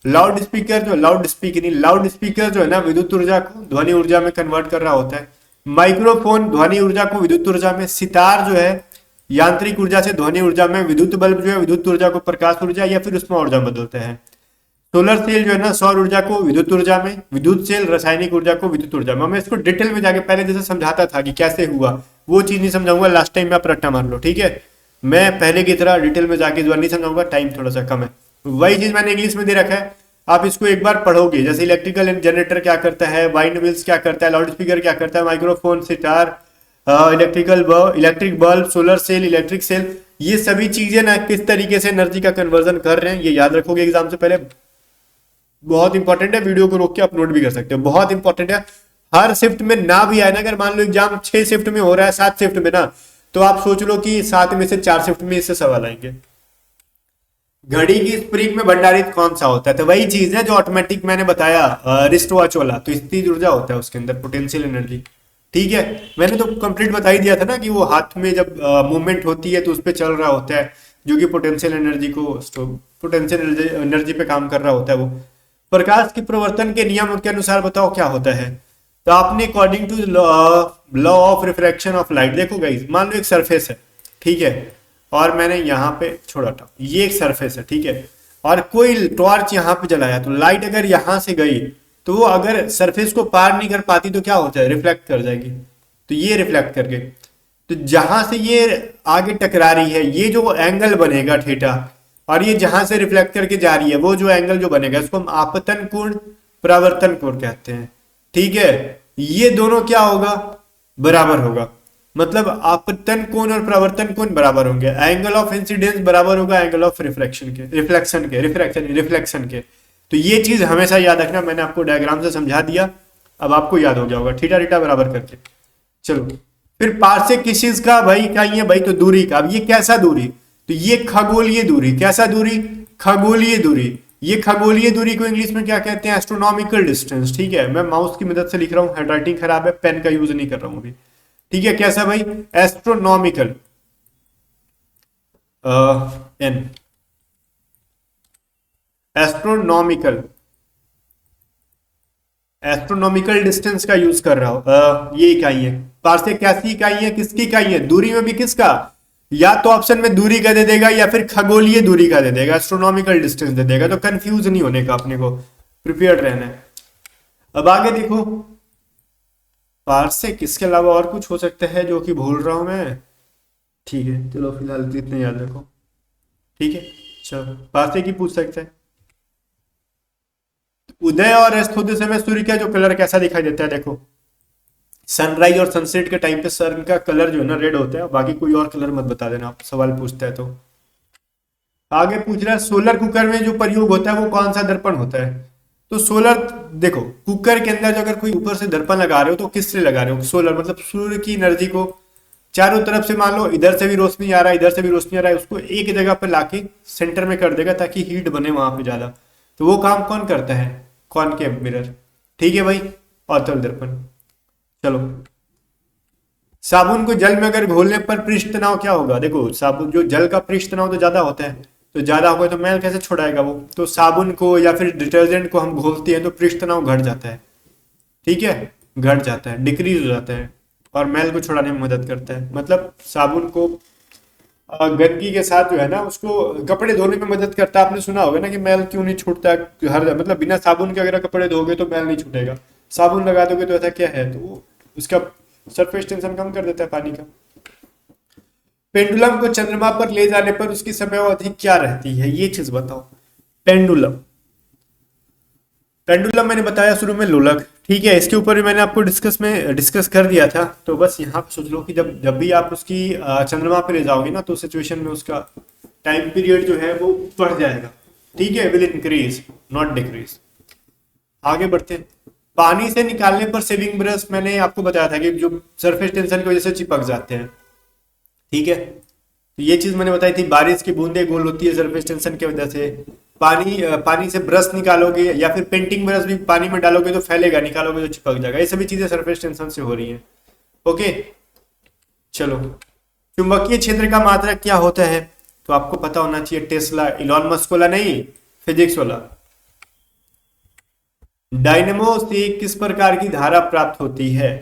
लाउड स्पीकर जो है ना, विद्युत ऊर्जा को ध्वनि ऊर्जा में कन्वर्ट कर रहा होता है। माइक्रोफोन ध्वनि ऊर्जा को विद्युत ऊर्जा में। सितार जो है यांत्रिक ऊर्जा से ध्वनि ऊर्जा में। विद्युत बल्ब जो है विद्युत ऊर्जा को प्रकाश ऊर्जा या फिर उष्मा ऊर्जा में बदलते हैं। सोलर सेल जो है ना, सौर ऊर्जा को विद्युत ऊर्जा में। विद्युत सेल रासायनिक ऊर्जा को विद्युत ऊर्जा में। मैं इसको डिटेल में जाके पहले जैसे समझाता था कि कैसे हुआ, वो चीज नहीं समझाऊंगा। लास्ट टाइम में आप रट्टा मार लो, ठीक है। मैं पहले की तरह डिटेल में जाके इस बार नहीं समझाऊंगा, टाइम थोड़ा सा कम है। वही चीज मैंने इंग्लिश में दे रखा है, आप इसको एक बार पढ़ोगे। जैसे इलेक्ट्रिकल जनरेटर क्या करता है, वाइंड मिल्स क्या करता है, लाउड स्पीकर क्या करता है, microphone, sitar, electric bulb, solar cell, electric cell, ये सभी चीजें ना किस तरीके से एनर्जी का कन्वर्जन कर रहे हैं ये याद रखोगे एग्जाम से पहले। बहुत इंपॉर्टेंट है, वीडियो को रोक के आप नोट भी कर सकते हो, बहुत इंपॉर्टेंट है। हर शिफ्ट में ना भी आए ना, अगर मान लो एग्जाम 6 शिफ्ट में हो रहा है, 7 शिफ्ट में ना, तो आप सोच लो कि 7 में से 4 शिफ्ट में इससे सवाल आएंगे। घड़ी की स्प्रिंग में भंडारित कौन सा होता है? तो वही चीज है जो ऑटोमेटिक मैंने बताया, रिस्ट वॉच वाला। तो स्थिर ऊर्जा होता है उसके अंदर, पोटेंशियल एनर्जी। ठीक है, मैंने तो कंप्लीट बता ही दिया था ना कि वो हाथ में जब मूवमेंट होती है तो उस पर चल रहा होता है, जो कि पोटेंशियल एनर्जी को, पोटेंशियल एनर्जी पे काम कर रहा होता है वो। प्रकाश की प्रवर्तन के नियम के अनुसार बताओ क्या होता है? तो आपने according to law of refraction of light, देखो गाइस, मान लो एक सरफेस है, ठीक है, और मैंने यहाँ पे छोड़ा था, ये एक सरफेस है, ठीक है, और कोई टॉर्च यहाँ पे जलाया, तो लाइट अगर यहाँ से गई तो वो अगर सरफेस को पार नहीं कर पाती तो क्या होता है? रिफ्लेक्ट कर जाएगी। तो ये रिफ्लेक्ट करके, तो जहां से ये आगे टकरा रही है, ये जो एंगल बनेगा थीटा, और ये जहां से रिफ्लेक्ट करके जा रही है, वो जो एंगल जो बनेगा इसको हम आपतन कोण, परावर्तन कोण कहते हैं। ठीक है, ये दोनों क्या होगा? बराबर होगा। मतलब आपतन कोण और परावर्तन कोण बराबर होंगे, एंगल ऑफ इंसिडेंस बराबर होगा एंगल ऑफ रिफ्लेक्शन के, रिफ्लेक्शन के। तो ये चीज हमेशा याद रखना, मैंने आपको डायग्राम से समझा दिया, अब आपको याद हो गया होगा, थीटा थीटा बराबर करके। चलो, फिर पार्सेक किस चीज का भाई क्या है भाई? तो दूरी का। अब ये कैसा दूरी? तो ये खगोलीय दूरी। कैसा दूरी? खगोलीय दूरी। ये खगोलीय दूरी को इंग्लिश में क्या कहते हैं? Astronomical distance. ठीक है, मैं माउस की मदद से लिख रहा हूं, हैंडराइटिंग खराब है, पेन का यूज नहीं कर रहा हूं अभी। ठीक है, कैसा भाई? Astronomical, an, astronomical, astronomical distance का यूज कर रहा हूं। ये इकाई है। पार्सेक कैसी इकाई है? किसकी इकाई है? दूरी में भी किसका? या तो ऑप्शन में दूरी का दे देगा या फिर खगोलीय दूरी का दे देगा, एस्ट्रोनॉमिकल डिस्टेंस दे देगा। तो कंफ्यूज नहीं होने का, अपने को प्रिपेयर्ड रहना है। अब आगे देखो, पार्सेक इसके अलावा और कुछ हो सकता है जो कि भूल रहा हूं मैं। ठीक है, चलो फिलहाल इतने याद रखो। ठीक है, चलो पार्सेक ही पूछ सकते हैं। उदय और अस्त होते समय सूर्य का जो कलर कैसा दिखाई देता है? देखो, सनराइज और सनसेट के टाइम पे सन का कलर जो है ना रेड होता है, बाकी कोई और कलर मत बता देना आप सवाल पूछता है तो। आगे पूछ रहा है, सोलर कुकर में जो प्रयोग होता है वो कौन सा दर्पण होता है? तो सोलर, देखो कुकर के अंदर जो अगर कोई ऊपर से दर्पण लगा रहे हो तो किससे लगा रहे हो? सोलर, मतलब सूर्य की एनर्जी को चारों तरफ से, मान लो इधर से भी रोशनी आ रहा है, इधर से भी रोशनी आ रहा है, उसको एक जगह पे लाके सेंटर में कर देगा ताकि हीट बने वहां पे ज्यादा। तो वो काम कौन करता है? Concave mirror. ठीक है भाई, अवतल दर्पण। चलो, साबुन को जल में अगर घोलने पर पृष्ठ तनाव क्या होगा? देखो, साबुन जो जल का पृष्ठ तनाव तो ज्यादा होता है, तो ज्यादा होगा तो मैल कैसे छुड़ाएगा वो? तो साबुन को या फिर डिटर्जेंट को हम घोलते हैं तो पृष्ठ तनाव घट जाता है। ठीक है, घट जाता है, डिक्रीज हो जाता है, और मैल को छुड़ाने में मदद करता है। मतलब साबुन को गंदगी के साथ जो है ना, उसको कपड़े धोने में मदद करता है। आपने सुना होगा ना कि मैल क्यों नहीं छूटता हर, मतलब बिना साबुन के अगर कपड़े धोगे तो मैल नहीं छूटेगा, साबुन लगा दोगे तो ऐसा क्या है? तो वो उसका सरफेस टेंशन कम कर देता है पानी का। पेंडुलम को चंद्रमा पर ले जाने पर उसकी समय अवधि क्या रहती है? ये चीज बताओ। पेंडुलम, पेंडुलम मैंने बताया शुरू में लोलक। ठीक है, इसके ऊपर भी मैंने आपको डिस्कस कर दिया था। तो बस यहाँ पे सोच लो कि जब जब भी आप उसकी चंद्रमा पे ले जाओगे ना, तो सिचुएशन में उसका टाइम पीरियड जो है वो बढ़ जाएगा। ठीक है, विल इंक्रीज नॉट डिक्रीज। आगे बढ़ते हैं। पानी से निकालने पर सेविंग ब्रश मैंने आपको बताया था कि जो सरफेस टेंशन की वजह से चिपक जाते हैं। ठीक है, तो ये चीज मैंने बताई थी। बारिश की बूंदे गोल होती है सरफेस टेंशन की वजह से। पानी से ब्रश निकालोगे या फिर पेंटिंग ब्रश भी पानी में डालोगे तो फैलेगा, निकालोगे तो चिपक जाएगा। ये सभी चीजें सरफेस टेंशन से हो रही हैं। ओके, चलो, चुंबकीय क्षेत्र का मात्रक क्या होता है? तो आपको पता होना चाहिए, टेस्ला, इलॉन मस्क वाला नहीं, फिजिक्स वाला। डायनेमो से किस प्रकार की धारा प्राप्त होती है?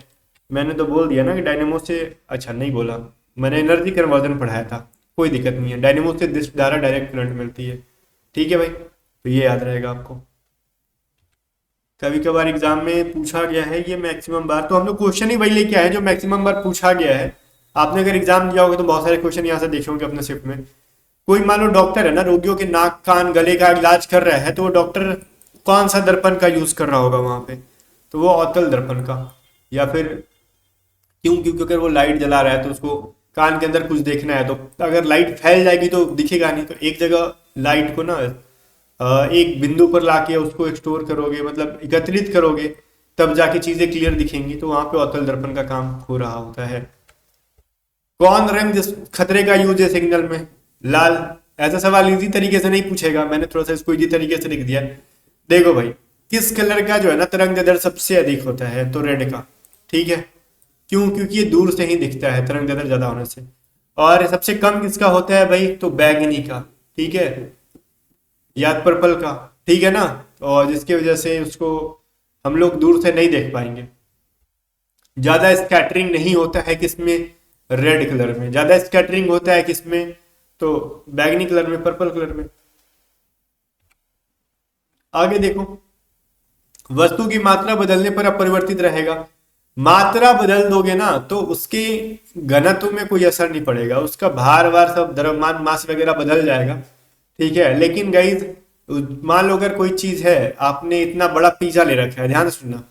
मैंने तो बोल दिया ना कि डायनेमो से, अच्छा नहीं बोला, मैंने एनर्जी कन्वर्जन पढ़ाया था, कोई दिक्कत नहीं है। डायनेमो से धारा डायरेक्ट करंट मिलती है। ठीक है भाई, तो ये याद रहेगा आपको। कभी कभार एग्जाम में पूछा गया है ये मैक्सिमम बार, तो हम लोग क्वेश्चन ही वही लेके आए जो मैक्सिमम बार पूछा गया है। आपने अगर एग्जाम दिया होगा तो बहुत सारे क्वेश्चन यहाँ से देखे होंगे अपने शिफ्ट में। कोई मान लो डॉक्टर है ना, रोगियों के नाक कान गले का इलाज कर रहा है, तो वो डॉक्टर कौन सा दर्पण का यूज कर रहा होगा वहां पे? तो वो अवतल दर्पण का। या फिर क्यों? क्योंकि अगर वो लाइट जला रहा है तो उसको कान के अंदर कुछ देखना है, तो अगर लाइट फैल जाएगी तो दिखेगा नहीं। तो एक जगह लाइट को ना एक बिंदु पर लाके उसको स्टोर करोगे, मतलब एकत्रित करोगे, तब जाके चीजें क्लियर दिखेंगी। तो वहां पे अवतल दर्पण का काम हो रहा होता है। कौन रंग जिस खतरे का यूज है सिग्नल में? लाल। ऐसा सवाल इजी तरीके से नहीं पूछेगा, मैंने थोड़ा सा इसको इजी तरीके से लिख दिया। देखो भाई, किस कलर का जो है ना तरंग दैर्ध्य सबसे अधिक होता है? तो रेड का। ठीक है, क्यों? क्योंकि ये दूर से ही दिखता है तरंग दैर्ध्य ज्यादा होने से। और सबसे कम किसका होता है भाई? तो बैगनी का। ठीक है, या पर्पल का। ठीक है ना, और जिसकी वजह से उसको हम लोग दूर से नहीं देख पाएंगे। ज्यादा स्कैटरिंग नहीं होता है किसमें? रेड कलर में। ज्यादा स्कैटरिंग होता है किसमें? तो बैगनी कलर में, पर्पल कलर में। आगे देखो, वस्तु की मात्रा बदलने पर अपरिवर्तित रहेगा। मात्रा बदल दोगे ना तो उसके घनत्व में कोई असर नहीं पड़ेगा, उसका भार वार सब द्रव्यमान मास वगैरह बदल जाएगा। ठीक है, लेकिन गाइज मान लो अगर कोई चीज है, आपने इतना बड़ा पिज्जा ले रखा है, ध्यान से सुनना,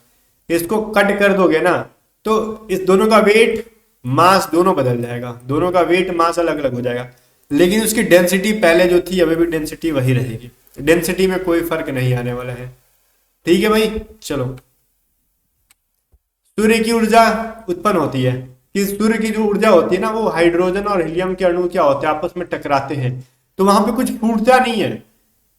इसको कट कर दोगे ना तो इस दोनों का वेट मास दोनों बदल जाएगा, दोनों का वेट मास अलग अलग हो जाएगा। लेकिन उसकी डेंसिटी पहले जो थी अभी भी डेंसिटी वही रहेगी, डेंसिटी में कोई फर्क नहीं आने वाला है। ठीक है भाई, चलो। सूर्य की ऊर्जा उत्पन्न होती है कि सूर्य की जो ऊर्जा होती है ना, वो हाइड्रोजन और हीलियम के अणु क्या होते हैं, आपस में टकराते हैं। तो वहां पे कुछ फूटता नहीं है,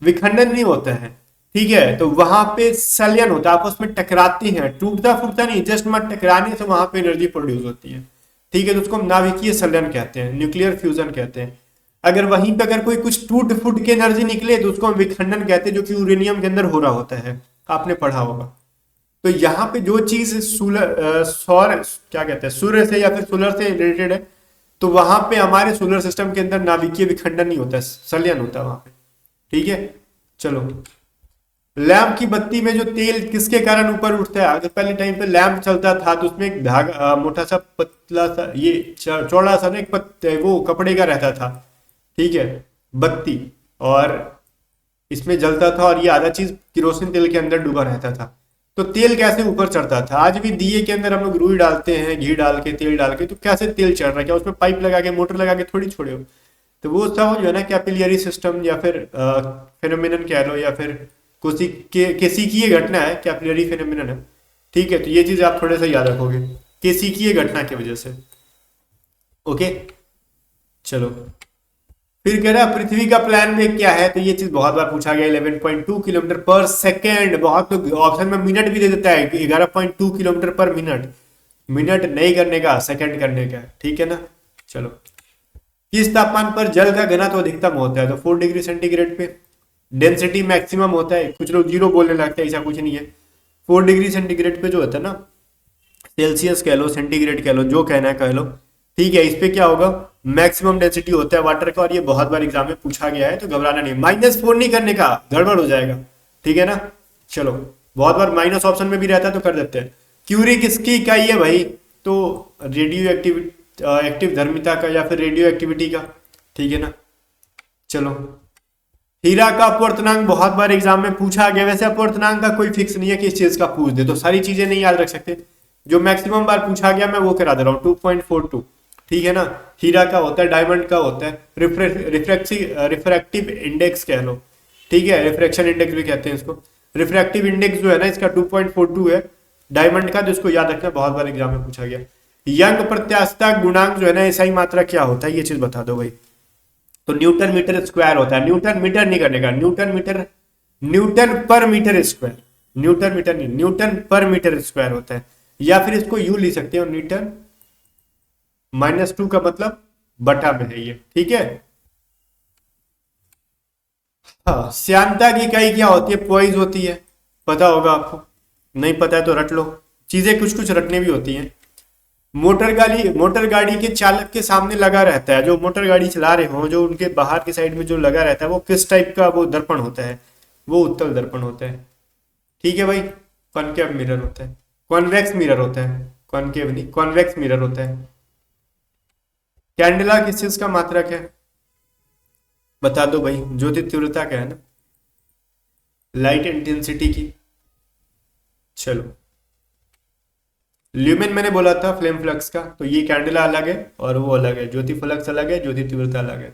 विखंडन नहीं होता है। ठीक है, तो वहां पे संलयन होता है, आपस में टकराते हैं, टूटता फूटता नहीं, जस्ट मत टकराने से वहां पे एनर्जी प्रोड्यूस होती है। ठीक है, तो उसको हम नाभिकीय संलयन कहते हैं, न्यूक्लियर फ्यूजन कहते हैं। अगर वहीं पे अगर कोई कुछ टूट फूट के एनर्जी निकले तो उसको हम विखंडन कहते हैं, जो कि यूरेनियम के अंदर हो रहा होता है, आपने पढ़ा होगा। तो यहाँ पे जो चीज सौर क्या कहते हैं, सूर्य से या फिर सोलर से रिलेटेड है, तो वहां पे हमारे सोलर सिस्टम के अंदर नाभिकीय विखंडन नहीं होता है, संलयन होता है वहां पे। ठीक है, चलो। लैंप की बत्ती में जो तेल किसके कारण ऊपर उठता है? अगर पहले टाइम पे लैंप चलता था तो उसमें एक धागा मोटा सा पतला सा ये चौड़ा सा ना एक वो कपड़े का रहता था। ठीक है, बत्ती, और इसमें जलता था, और ये आधा चीज किरोसिन तेल के अंदर डूबा रहता था। तो तेल कैसे ऊपर चढ़ता था? आज भी दिए के अंदर हम लोग रुई डालते हैं, घी डाल के, तेल डाल के, तो कैसे तेल चढ़ रहा है? क्या उसमें पाइप लगा के, मोटर लगा के थोड़ी छोड़े हो? तो वो सब जो है ना कैपिलरी सिस्टम या फिर फेनोमेनन कह लो, या फिर किसी की ये घटना है, कैपिलरी फेनोमेनन है। ठीक है, तो ये चीज आप थोड़े सा याद रखोगे, किसी की ये घटना की वजह से। ओके, चलो। फिर कह रहा है पृथ्वी का प्लान में क्या है? तो ये चीज बहुत बार पूछा गया, 11.2 किलोमीटर पर सेकेंड। बहुत लोग ऑप्शन में मिनट भी दे देता है, 11.2 किलोमीटर पर मिनट। मिनट नहीं करने का, सेकंड करने का। ठीक है ना, चलो। किस तापमान पर जल का घनत्व अधिकतम होता है? तो 4 डिग्री सेंटीग्रेड पे। डेंसिटी मैक्सिमम होता है, कुछ लोग जीरो बोलने लगते हैं, ऐसा कुछ नहीं है। 4 डिग्री सेंटीग्रेड पे जो होता है ना, सेल्सियस कह लो, सेंटीग्रेड कह लो, जो कहना है कह लो। ठीक है, इस पे क्या होगा? मैक्सिमम डेंसिटी होता है वाटर का, और ये बहुत बार एग्जाम में पूछा गया है, तो घबराना नहीं। -4 नहीं करने का, गड़बड़ हो जाएगा। ठीक है ना, चलो। बहुत बार माइनस ऑप्शन में भी रहता है, तो कर देते हैं। क्यूरी किसकी इकाई है भाई? तो रेडियो एक्टिव धर्मिता का, या फिर रेडियो एक्टिविटी का। ठीक है ना, चलो। हीरा का अपवर्तनांक बहुत बार एग्जाम में पूछा गया। वैसे अपवर्तनांक का कोई फिक्स नहीं है कि इस चीज का पूछ दे, तो सारी चीजें नहीं याद रख सकते। जो मैक्सिमम बार पूछा गया मैं वो करा दे रहा हूँ, 2.42। ठीक है ना, हीरा का होता है, डायमंड का होता है, रिफ्रैक्टिव इंडेक्स कह लो। ठीक है, रिफ्रैक्शन इंडेक्स भी कहते हैं इसको। रिफ्रैक्टिव इंडेक्स जो है ना इसका 2.42 है डायमंड का, जिसको याद रखना, बहुत बार एग्जाम में पूछा गया। यंग प्रत्यास्थता गुणांक जो है ना, एसआई मात्रा क्या होता है? ये चीज बता दो भाई। तो न्यूटन मीटर स्क्वायर होता है। न्यूटन मीटर नहीं करने का, न्यूटन मीटर, न्यूटन पर मीटर स्क्वायर, न्यूटन मीटर नहीं, न्यूटन पर मीटर स्क्वायर होता है। या फिर इसको यू लिख सकते हो, न्यूटन -2 का मतलब बटा में है ये। ठीक है, हाँ। श्यानता की इकाई क्या होती है? पॉइज होती है, पता होगा आपको। नहीं पता है तो रट लो, चीजें कुछ कुछ रटने भी होती हैं। मोटर गाड़ी के चालक के सामने लगा रहता है, जो मोटर गाड़ी चला रहे हो, जो उनके बाहर की साइड में जो लगा रहता है, वो किस टाइप का वो दर्पण होता है? वो उत्तल दर्पण होता है। ठीक है भाई, कॉनकेव मिरर होता है, कॉन्वेक्स मिरर होता है, कॉनकेव नहीं, कॉन्वेक्स मिरर होता है। कैंडेला किस चीज का मात्रक है? बता दो भाई, ज्योति तीव्रता का है ना, लाइट इंटेंसिटी की। चलो, ल्यूमेन मैंने बोला था फ्लेम फ्लक्स का, तो ये कैंडेला अलग है और वो अलग है, ज्योति फ्लक्स अलग है, ज्योति तीव्रता अलग है।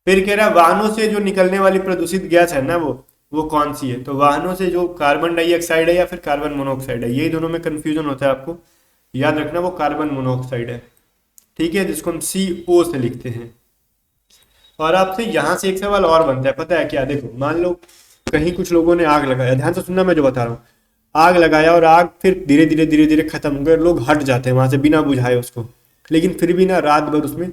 फिर कह रहा है वाहनों से जो निकलने वाली प्रदूषित गैस है ना वो कौन सी है, तो वाहनों से जो कार्बन डाइऑक्साइड है या फिर कार्बन मोनोऑक्साइड है, यही दोनों में कंफ्यूजन होता है आपको, याद रखना वो कार्बन मोनोऑक्साइड है, ठीक है, जिसको हम CO से लिखते हैं। और आपसे यहाँ से एक सवाल और बनता है, पता है क्या, देखो मान लो कहीं कुछ लोगों ने आग लगाया, ध्यान से सुनना मैं जो बता रहा हूँ, आग लगाया और आग फिर धीरे धीरे खत्म हो गई, लोग हट जाते हैं वहां से बिना बुझाए उसको, लेकिन फिर भी ना रात भर उसमें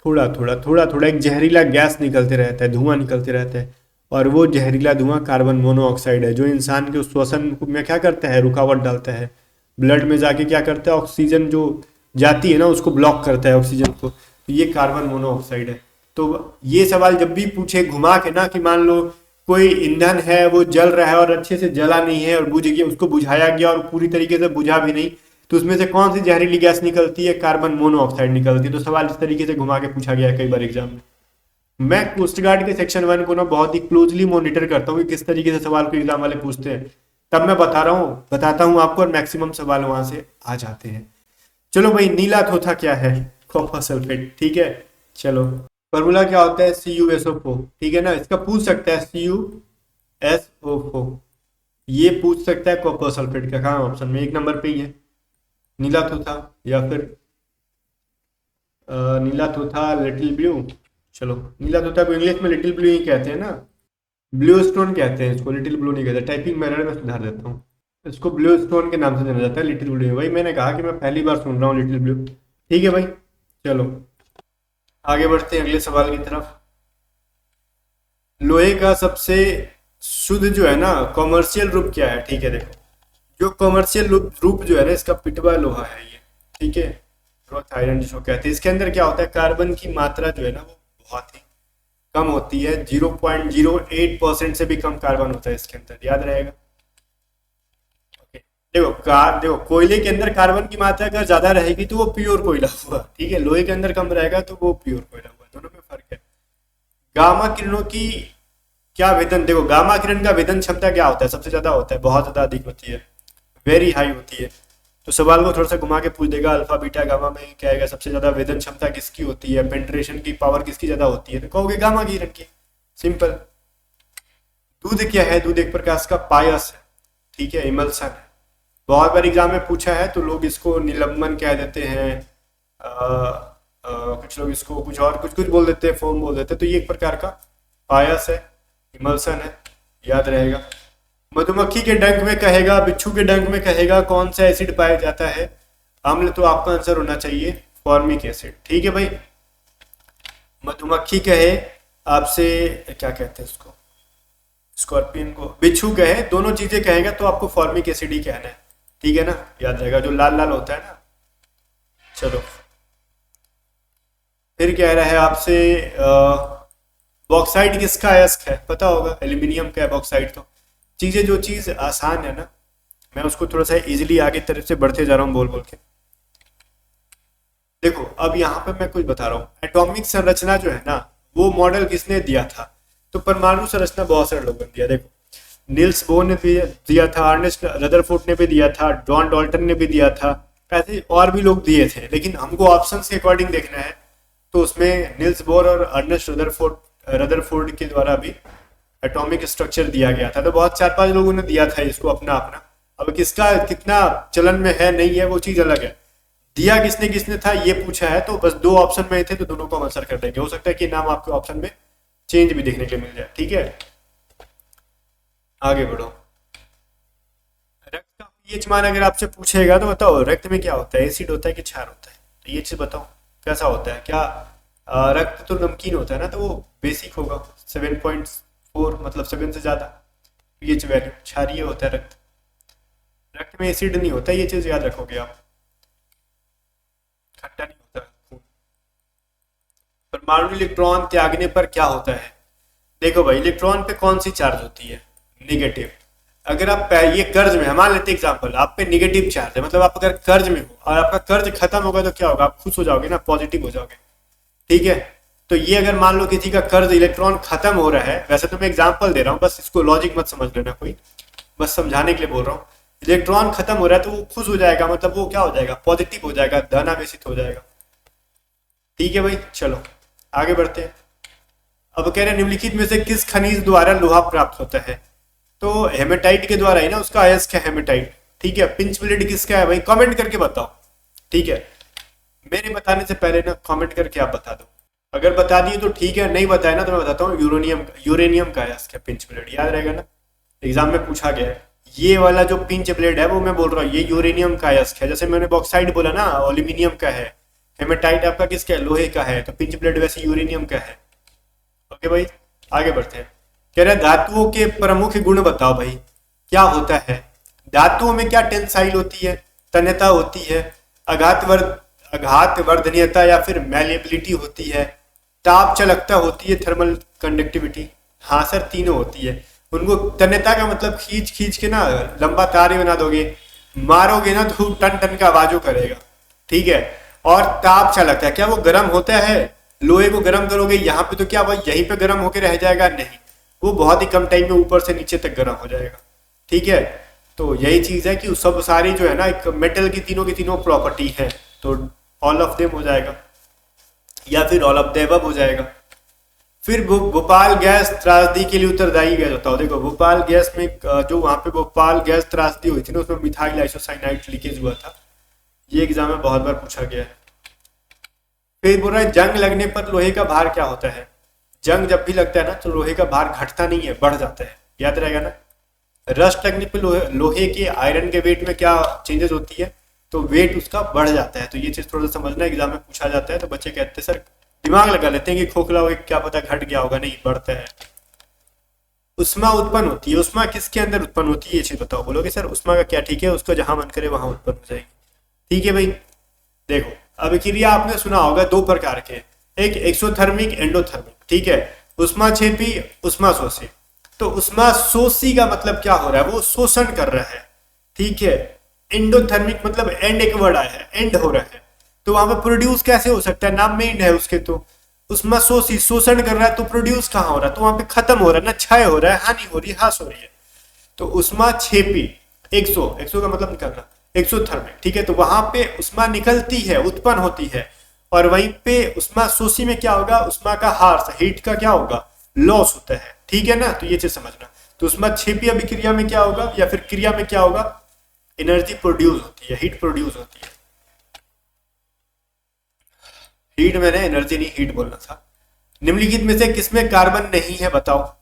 थोड़ा थोड़ा एक जहरीला गैस निकलते रहता है, धुआं निकलते रहता है, और वो जहरीला धुआं कार्बन मोनोऑक्साइड है, जो इंसान के श्वसन में क्या करता है, रुकावट डालता है, ब्लड में जाके क्या करता है, ऑक्सीजन जो जाती है ना उसको ब्लॉक करता है ऑक्सीजन को, तो ये कार्बन मोनोऑक्साइड है। तो ये सवाल जब भी पूछे घुमा के ना कि मान लो कोई ईंधन है वो जल रहा है और अच्छे से जला नहीं है और बुझ गया, उसको बुझाया गया और पूरी तरीके से बुझा भी नहीं, तो उसमें से कौन सी जहरीली गैस निकलती है, कार्बन मोनोऑक्साइड निकलती है। तो सवाल इस तरीके से घुमा के पूछा गया है कई बार एग्जाम में। मैं कोस्ट गार्ड के सेक्शन 1 को ना बहुत ही क्लोजली मॉनिटर करता हूँ कि किस तरीके से सवाल को एग्जाम वाले पूछते हैं, तब मैं बताता हूँ आपको, और मैक्सिमम सवाल वहां से आ जाते हैं। चलो भाई, नीला थोथा क्या है, कॉपर सल्फेट, ठीक है। चलो, फॉर्मूला क्या होता है, CuSO4, ठीक है ना, इसका पूछ सकता है CuSO4, ये पूछ सकता है कॉपर सल्फेट का, कहाँ ऑप्शन में 1 नंबर पे ही है, नीला थोथा या फिर नीला तोता लिटिल ब्लू। चलो, नीला तोता को इंग्लिश में लिटिल ब्लू ही कहते हैं ना, ब्लू स्टोन कहते हैं इसको, लिटिल ब्लू नहीं कहते, टाइपिंग में एरर में सुधार देता हूँ, इसको ब्लू स्टोन के नाम से जाना जाता है, लिटिल ब्लू। भाई मैंने कहा कि मैं पहली बार सुन रहा हूँ लिटिल ब्लू, ठीक है भाई। चलो आगे बढ़ते हैं अगले सवाल की तरफ। लोहे का सबसे शुद्ध जो है ना कॉमर्शियल रूप क्या है, ठीक है, देखो जो कॉमर्शियल रूप जो है ना इसका पिटवा लोहा है ये, ठीक है, आयरन जिसको कहते हैं। इसके अंदर क्या होता है, कार्बन की मात्रा जो है ना वो बहुत ही कम होती है, 0.08% से भी कम कार्बन होता है इसके अंदर, याद रहेगा। ओके, देखो कोयले के अंदर कार्बन की मात्रा अगर ज्यादा रहेगी तो वो प्योर कोयला हुआ, ठीक है, लोहे के अंदर कम रहेगा तो वो प्योर कोयला हुआ, दोनों में फर्क है। गामा किरणों की क्या वेदन, देखो गामा किरण का वेदन क्षमता क्या होता है, सबसे ज्यादा होता है, बहुत ज्यादा अधिक होती है, वेरी हाई होती है। तो सवाल को थोड़ा सा घुमा के पूछ देगा, अल्फा बीटा गामा में क्या आएगा, सबसे ज्यादा वेदन क्षमता किसकी होती है, पेंट्रेशन की पावर किसकी ज्यादा होती है, तो कहोगे गामा किरण की, सिंपल। दूध क्या है, दूध एक प्रकार का पायस है, ठीक है, इमल्सन है, बहुत बार एग्जाम में पूछा है, तो लोग इसको निलंबन कह देते हैं, कुछ लोग इसको कुछ और कुछ कुछ बोल देते हैं, फोम बोल देते हैं, तो ये एक प्रकार का पायस है, इमल्सन है, याद रहेगा। मधुमक्खी के डंक में कहेगा, बिच्छू के डंक में कहेगा कौन सा एसिड पाया जाता है अम्ल, तो आपका आंसर होना चाहिए फॉर्मिक एसिड, ठीक है भाई। मधुमक्खी कहे आपसे क्या कहते हैं उसको, स्कॉर्पियन को, बिच्छू कहे, दोनों चीजें कहेगा तो आपको फॉर्मिक एसिड ही कहना है, ठीक है ना, याद रहेगा, जो लाल लाल होता है ना। चलो फिर कह रहा है आपसे बॉक्साइट किसका अयस्क है, पता होगा, एल्यूमिनियम का है बॉक्साइट। तो चीजें जो चीज आसान है ना, मैं उसको थोड़ा सा इजीली आगे तरफ से बढ़ते जा रहा हूँ बोल बोल के। देखो अब यहाँ पे मैं कुछ बता रहा हूँ, एटॉमिक संरचना जो है ना वो मॉडल किसने दिया था, तो परमाणु संरचना बहुत सारे लोगों ने दिया, देखो नील्स बोर ने भी दिया था, अर्नेस्ट रदरफोर्ड ने भी दिया था, जॉन डॉल्टन ने भी दिया था, ऐसे और भी लोग दिए थे, लेकिन हमको ऑप्शन के अकॉर्डिंग देखना है, तो उसमें नील्स बोर और अर्नेस्ट रदरफोर्ड के द्वारा भी एटॉमिक स्ट्रक्चर दिया गया था, तो बहुत 4-5 लोगों ने दिया था इसको अपना अपना। अब किसका कितना चलन में है नहीं है वो चीज अलग है, दिया किसने किसने था ये पूछा है, तो बस 2 ऑप्शन में थे तो दोनों को आंसर कर देंगे, हो सकता है कि नाम आपके ऑप्शन में चेंज भी देखने के लिए मिल जाए, ठीक है। आगे बढ़ो, रक्त का पीएच मान अगर आपसे पूछेगा तो बताओ रक्त में क्या होता है, एसिड होता है कि क्षार होता है, तो ये चीज बताओ कैसा होता है, क्या रक्त तो नमकीन होता है ना, तो वो बेसिक होगा 7.4, मतलब 7 से ज्यादा पीएच वैल्यू, क्षारीय होता है रक्त, रक्त में एसिड नहीं होता, ये चीज याद रखोगे आप, खट्टा नहीं होता खून। परमाणु इलेक्ट्रॉन त्यागने पर क्या होता है, देखो भाई इलेक्ट्रॉन पे कौन सी चार्ज होती है, निगेटिव। अगर आप ये कर्ज में, मान लेते एग्जांपल आप पे निगेटिव चार्ज है, मतलब आप अगर कर्ज में हो और आपका कर्ज खत्म होगा तो क्या होगा, आप खुश हो जाओगे ना, पॉजिटिव हो जाओगे, ठीक है। तो ये अगर मान लो किसी का कर्ज इलेक्ट्रॉन खत्म हो रहा है, वैसे तो मैं एग्जांपल दे रहा हूँ, बस इसको लॉजिक मत समझ लेना कोई, बस समझाने के लिए बोल रहा हूँ, इलेक्ट्रॉन खत्म हो रहा है तो वो खुश हो जाएगा, मतलब वो क्या हो जाएगा, पॉजिटिव हो जाएगा, धनावेशित हो जाएगा। ठीक है भाई, चलो आगे बढ़ते हैं। अब कह रहे हैं निम्नलिखित में से किस खनिज द्वारा लोहा प्राप्त होता है? तो हेमेटाइट के द्वारा ही ना, उसका अयस्क है हेमेटाइट। ठीक है, पिंच ब्लेड किसका है भाई, कमेंट करके बताओ। ठीक है, मेरे बताने से पहले ना कमेंट करके आप बता दो, अगर बता दिए तो ठीक है, नहीं बताया ना तो मैं बताता हूँ यूरेनियम का अयस्क है पिंच ब्लेड, याद रहेगा ना, एग्जाम में पूछा गया है। ये वाला जो पिंच ब्लेड है वो मैं बोल रहा हूँ ये यूरेनियम का अयस्क है, जैसे मैंने बॉक्साइड बोला ना एल्यूमिनियम का है, हेमेटाइट आपका किसका है, लोहे का है, तो पिंच ब्लेड वैसे यूरेनियम का है। ओके भाई, आगे बढ़ते हैं। कह रहे हैं धातुओं के प्रमुख गुण बताओ भाई, क्या होता है धातुओं में, क्या टेंसाइल होती है, तन्यता होती है, आघात वर्धनीयता या फिर मैलिएबिलिटी होती है, ताप चालकता होती है, थर्मल कंडक्टिविटी। हाँ सर, तीनों होती है। उनको तन्यता का मतलब खींच खींच के ना लंबा तार ही बना दोगे, मारोगे ना तो टन टन का आवाजो करेगा। ठीक है, और ताप चालकता, क्या वो गर्म होता है, लोहे को गर्म करोगे यहाँ पे तो क्या वो यहीं पे गर्म होके रह जाएगा, नहीं, वो बहुत ही कम टाइम में ऊपर से नीचे तक गर्म हो जाएगा। ठीक है, तो यही चीज है कि सब सारी जो है ना एक मेटल की तीनों प्रॉपर्टी है, तो ऑल ऑफ देम हो जाएगा या फिर ऑल ऑफ द अबव हो जाएगा। फिर भोपाल गैस त्रासदी के लिए उत्तरदायी गैस बताओ। देखो भोपाल गैस में जो वहां पे भोपाल गैस त्रासदी हुई थी ना, उसमें मिथाइल आइसोसाइनाइड लीकेज हुआ था, ये एग्जाम में बहुत बार पूछा गया है। फिर बोल रहा है जंग लगने पर लोहे का भार क्या होता है? जंग जब भी लगता है ना तो लोहे का भार घटता नहीं है, बढ़ जाता है, याद रहेगा ना। रस्ट लगने पर लोहे के आयरन के वेट में क्या चेंजेस होती है, तो वेट उसका बढ़ जाता है। तो ये चीज थोड़ा सा समझना, एग्जाम में पूछा जाता है तो बच्चे कहते हैं सर, दिमाग लगा लेते हैं कि खोखला हो क्या पता घट गया होगा, नहीं बढ़ता है। उष्मा उत्पन्न होती है, उष्मा किसके अंदर उत्पन्न होती है ये चीज बताओ। बोलोगे सर उष्मा का क्या, ठीक है, उसको जहां मन करे वहां उत्पन्न हो जाएगी। ठीक है भाई, देखो अभिक्रिया आपने सुना होगा दो प्रकार के, एक एक्सोथर्मिक एंडोथर्मिक। ठीक है, उष्मा छेपी उष्मा शोषी। तो उष्मा शोषी का मतलब क्या हो रहा है, वो शोषण कर रहा है। ठीक है, एंडोथर्मिक मतलब एंड एक वर्ड आया है, एंड हो रहा है, तो वहां पे प्रोड्यूस कैसे हो सकता है, नाम में एंड है उसके, तो उष्मा शोषी शोषण कर रहा है तो प्रोड्यूस कहाँ हो रहा है, तो वहां पे खत्म हो रहा है ना, क्षय हो रहा है, हानि हो रही है, हास हो रही है। तो उष्मा छेपी 100 का मतलब निकलना एक्सोथर्मिक। ठीक है, तो वहां पे उष्मा निकलती है, उत्पन्न होती है, और वहीं पे उष्मा शोषी में क्या होगा, उष्मा का हार्स हीट का क्या होगा, लॉस होता है। ठीक है ना, तो ये चीज समझना। तो उष्मा छेपी अभिक्रिया में क्या होगा या फिर क्रिया में क्या होगा, एनर्जी प्रोड्यूस होती है, हीट प्रोड्यूस होती है। हीट मैंने एनर्जी नहीं हीट बोलना था। निम्नलिखित में से किसमें कार्बन नहीं है बताओ।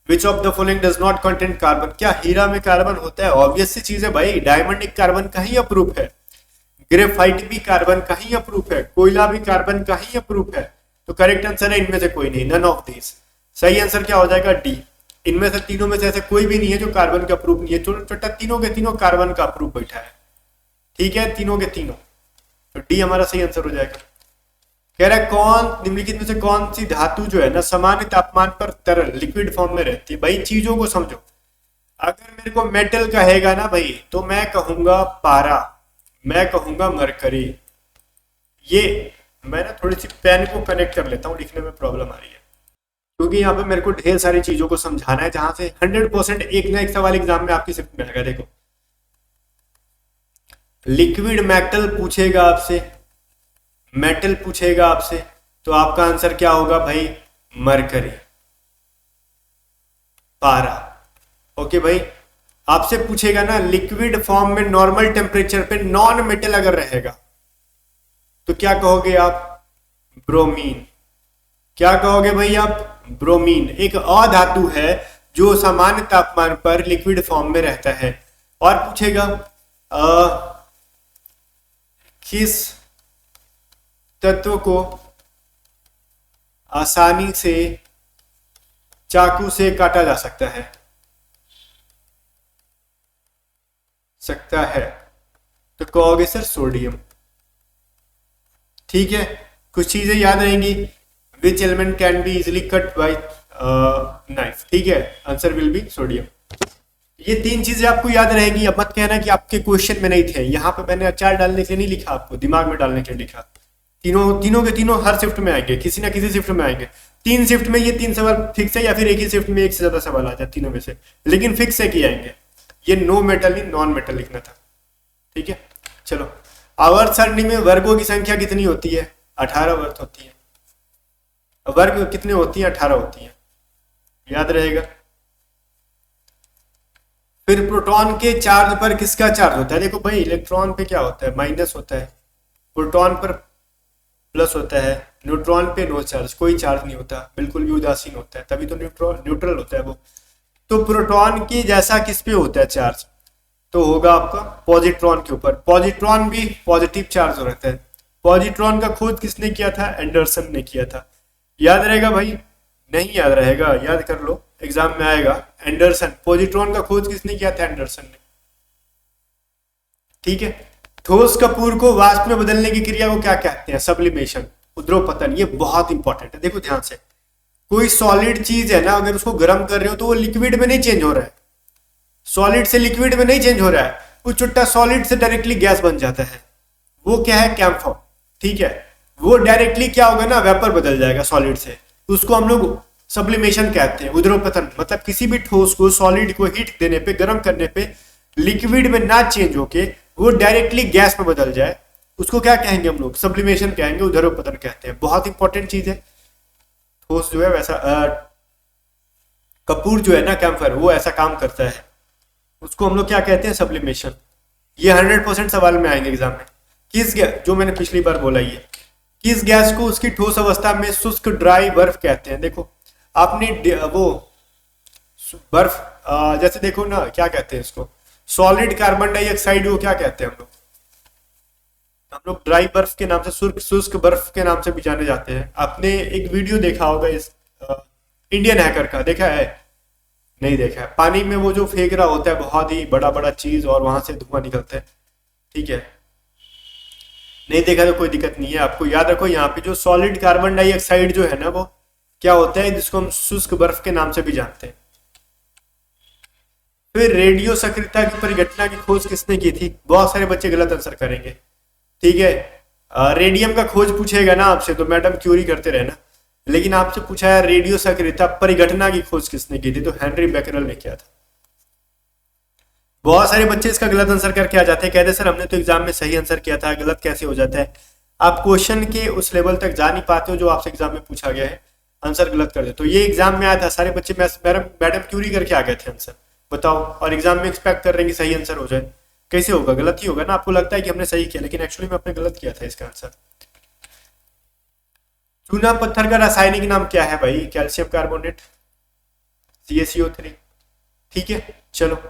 Which of the following does not contain carbon? क्या हीरा में कार्बन होता है? ऑब्वियस सी चीज है भाई, डायमंड एक कार्बन का ही अप्रूफ है, ग्रेफाइट भी कार्बन का ही अप्रूफ है, कोयला भी कार्बन का ही अप्रूफ है। तो करेक्ट आंसर है इनमें से कोई नहीं, नन ऑफ दिस। सही आंसर क्या हो जाएगा, डी। इनमें से तीनों में से ऐसे कोई भी नहीं है जो कार्बन का अप्रूफ नहीं है, छोटा तीनों के तीनों कार्बन का अप्रूफ बैठा है। ठीक है, तीनों के तीनों, तो डी हमारा सही आंसर हो जाएगा। कह रहा है कौन निम्नलिखित में से कौन सी धातु जो है ना सामान्य तापमान पर तरल लिक्विड फॉर्म में रहती है। भाई चीजों को समझो, अगर मेरे को मेटल कहेगा ना भाई तो मैं कहूंगा पारा, मैं कहूंगा मरकरी। ये मैं ना थोड़ी सी पेन को कनेक्ट कर लेता हूँ, लिखने में प्रॉब्लम आ रही है, क्योंकि यहाँ पे मेरे को ढेर सारी चीजों को समझाना है जहां से 100% एक ना एक सवाल एग्जाम में आपकी शिफ्ट में आएगा। देखो लिक्विड मेटल पूछेगा आपसे, मेटल पूछेगा आपसे, तो आपका आंसर क्या होगा भाई, मरकरी, पारा। ओके भाई, आपसे पूछेगा ना लिक्विड फॉर्म में नॉर्मल टेम्परेचर पे नॉन मेटल अगर रहेगा तो क्या कहोगे आप, ब्रोमीन। क्या कहोगे भाई आप, ब्रोमीन। एक अधातु है जो सामान्य तापमान पर लिक्विड फॉर्म में रहता है। और पूछेगा किस तत्व को आसानी से चाकू से काटा जा सकता है, तो कहोगे सर सोडियम। ठीक है, कुछ चीजें याद रहेंगी, which element can be easily cut by knife. ठीक है, आंसर विल बी सोडियम। ये तीन चीजें आपको याद रहेगी। अब मत कहना कि आपके क्वेश्चन में नहीं थे, यहाँ पे मैंने अचार डालने के लिए नहीं लिखा, आपको दिमाग में डालने के लिए लिखा। तीनों के तीनों हर शिफ्ट में आएंगे, किसी ना किसी शिफ्ट में आएंगे। 3 शिफ्ट में ये 3 सवाल फिक्स है, या फिर एक ही शिफ्ट में एक से ज्यादा सवाल आ जाए तीनों में से, लेकिन फिक्स है कि आएंगे। ये नो मेटल नहीं नॉन मेटल लिखना था। ठीक है, चलो आवर्त सारणी में वर्गों की संख्या कितनी होती है? 18 वर्ग होती है। वर्ग कितने होती हैं? 18 होती हैं, याद रहेगा। फिर प्रोटॉन के चार्ज पर किसका चार्ज होता है? देखो भाई इलेक्ट्रॉन पे क्या होता है? माइनस होता है, प्रोटॉन पर प्लस होता है, न्यूट्रॉन पे नो चार्ज, कोई चार्ज नहीं होता, बिल्कुल भी उदासीन होता है, तभी तो न्यूट्रल होता है वो। तो प्रोटॉन की जैसा किस पे होता है चार्ज? तो होगा आपका पॉजिट्रॉन के ऊपर। पॉजिट्रॉन भी पॉजिटिव चार्ज हो रहता है। पॉजिट्रॉन का खोज किसने किया था? एंडरसन ने किया था। याद रहेगा भाई? नहीं याद रहेगा? याद कर लो, एग्जाम में आएगा। एंडरसन, पॉजिट्रॉन का खोज किसने किया था? एंडरसन ने। ठीक है, ठोस कपूर को वाष्प में बदलने की क्रिया को क्या कहते हैं? सब्लिमेशन, उद्रोपतन। ये बहुत इंपॉर्टेंट है, देखो ध्यान से। कोई सॉलिड चीज है ना, अगर उसको गर्म कर रहे हो तो वो लिक्विड में नहीं चेंज हो रहा है, सॉलिड से लिक्विड में नहीं चेंज हो रहा है, वो चुट्टा सॉलिड से डायरेक्टली गैस बन जाता है। वो क्या है? कैम्फर। ठीक है, वो डायरेक्टली क्या होगा ना, वेपर बदल जाएगा सॉलिड से। उसको हम लोग सब्लिमेशन कहते हैं, उद्रोपतन। मतलब किसी भी ठोस को, सॉलिड को हीट देने पे, गर्म करने पे लिक्विड में ना चेंज होके वो डायरेक्टली गैस में बदल जाए, उसको क्या कहेंगे हम लोग? सब्लिमेशन कहेंगे, उद्रोपतन कहते हैं। बहुत इंपॉर्टेंट चीज है। ठोस जो है वैसा कपूर जो है ना, कैम्फर, वो ऐसा काम करता है, उसको हम लोग क्या कहते हैं? सब्लिमेशन। ये 100% सवाल में आएंगे एग्जाम में। किस गैस, जो मैंने पिछली बार बोला, ये किस गैस को उसकी ठोस अवस्था में शुष्क ड्राई बर्फ कहते हैं? देखो आपने वो बर्फ जैसे देखो ना, क्या कहते हैं इसको? सॉलिड कार्बन डाइऑक्साइड को क्या कहते हैं हम लोग? हम लोग ड्राई बर्फ के नाम से, शुष्क बर्फ के नाम से भी जाने जाते हैं। आपने एक वीडियो देखा होगा इस इंडियन हैकर का, देखा है? नहीं देखा है? पानी में वो जो फेंक रहा होता है बहुत ही बड़ा बड़ा चीज और वहां से धुआं निकलता है। ठीक है, नहीं देखा तो कोई दिक्कत नहीं है। आपको याद रखो, यहाँ पे जो सॉलिड कार्बन डाइऑक्साइड जो है ना, वो क्या होता है, जिसको हम शुष्क बर्फ के नाम से भी जानते हैं। फिर रेडियो सक्रियता की परिघटना की खोज किसने की थी? बहुत सारे बच्चे गलत आंसर करेंगे। ठीक है, रेडियम का खोज पूछेगा ना आपसे तो मैडम क्यूरी करते रहना, लेकिन आपसे पूछा है रेडियो सक्रियता परिघटना की खोज किसने की थी? तो हेनरी बेकरेल ने किया था। बहुत सारे बच्चे इसका गलत आंसर करके आ जाते हैं, कहते सर हमने तो एग्जाम में सही आंसर किया था, गलत कैसे हो जाता है? आप क्वेश्चन के उस लेवल तक जा नहीं पाते हो जो आपसे एग्जाम में पूछा गया है, आंसर गलत कर दे। तो ये एग्जाम में आया था, सारे बच्चे मैडम क्यूरी करके आ गए थे आंसर, बताओ, और एग्जाम में एक्सपेक्ट कर रहे हैं कि सही आंसर हो जाए। कैसे होगा? गलत ही होगा ना। आपको लगता है कि हमने सही किया, लेकिन एक्चुअली में आपने गलत किया था इसका आंसर। चूना पत्थर का रासायनिक नाम क्या है भाई? Calcium carbonate, CaCO3। ठीक है, चलो।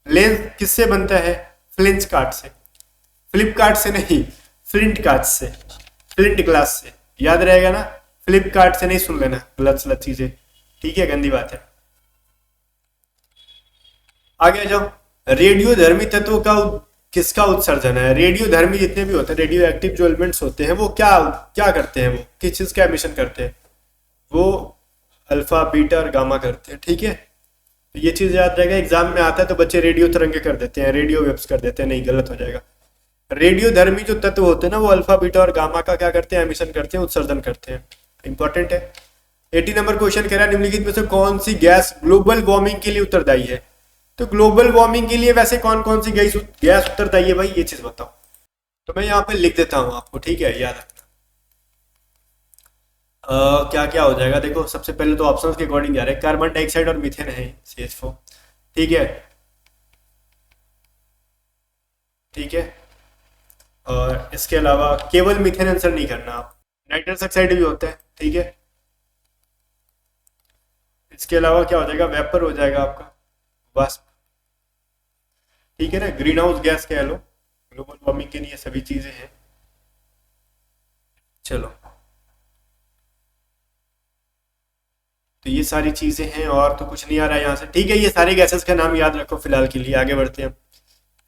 लेंस किससे बनता है? फ्लिंच काट से। फ्लिपकार्ट से नहीं, फ्लिंट काट से, फ्लिंट ग्लास से। याद रहेगा ना? फ्लिपकार्ट से नहीं सुन लेना गलत गलत चीजें। ठीक है, गंदी बात है। आगे जाओ। रेडियोधर्मी तत्व का किसका उत्सर्जन है? रेडियोधर्मी जितने भी होते हैं, रेडियो एक्टिव जो एलिमेंट्स होते हैं, वो क्या क्या करते हैं? वो किस चीज का एमिशन करते हैं? वो अल्फा, बीटा और गामा करते हैं। ठीक है, तो ये चीज याद रहेगा। एग्जाम में आता है तो बच्चे रेडियो तरंगे कर देते हैं, रेडियो वेव्स कर देते हैं, नहीं, गलत हो जाएगा। रेडियोधर्मी जो तत्व होते हैं ना, वो अल्फा, बीटा और गामा का क्या करते हैं? एमिशन करते हैं, उत्सर्जन करते हैं। इंपॉर्टेंट है। 80 नंबर क्वेश्चन कह रहा है निम्नलिखित में से कौन सी गैस ग्लोबल वार्मिंग के लिए उत्तरदायी है? तो ग्लोबल वार्मिंग के लिए वैसे कौन कौन सी गैस उत्तरदायी है भाई, ये चीज बताओ। तो मैं यहाँ पे लिख देता हूँ आपको, ठीक है, याद रखना। क्या क्या हो जाएगा? देखो सबसे पहले तो ऑप्शंस के अकॉर्डिंग जा रहे हैं, कार्बन डाइऑक्साइड और मीथेन है, CH4। ठीक है, ठीक है, और इसके अलावा केवल मीथेन आंसर नहीं करना आप, नाइट्रस ऑक्साइड भी होता है। ठीक है, इसके अलावा क्या हो जाएगा? वेपर हो जाएगा आपका, वाष्प। ठीक है ना, ग्रीन हाउस गैस कह लो, ग्लोबल वार्मिंग के लिए सभी चीजें हैं। चलो, तो ये सारी चीजें हैं, और तो कुछ नहीं आ रहा है यहाँ से। ठीक है, ये सारे गैसेस का नाम याद रखो फिलहाल के लिए, आगे बढ़ते हैं।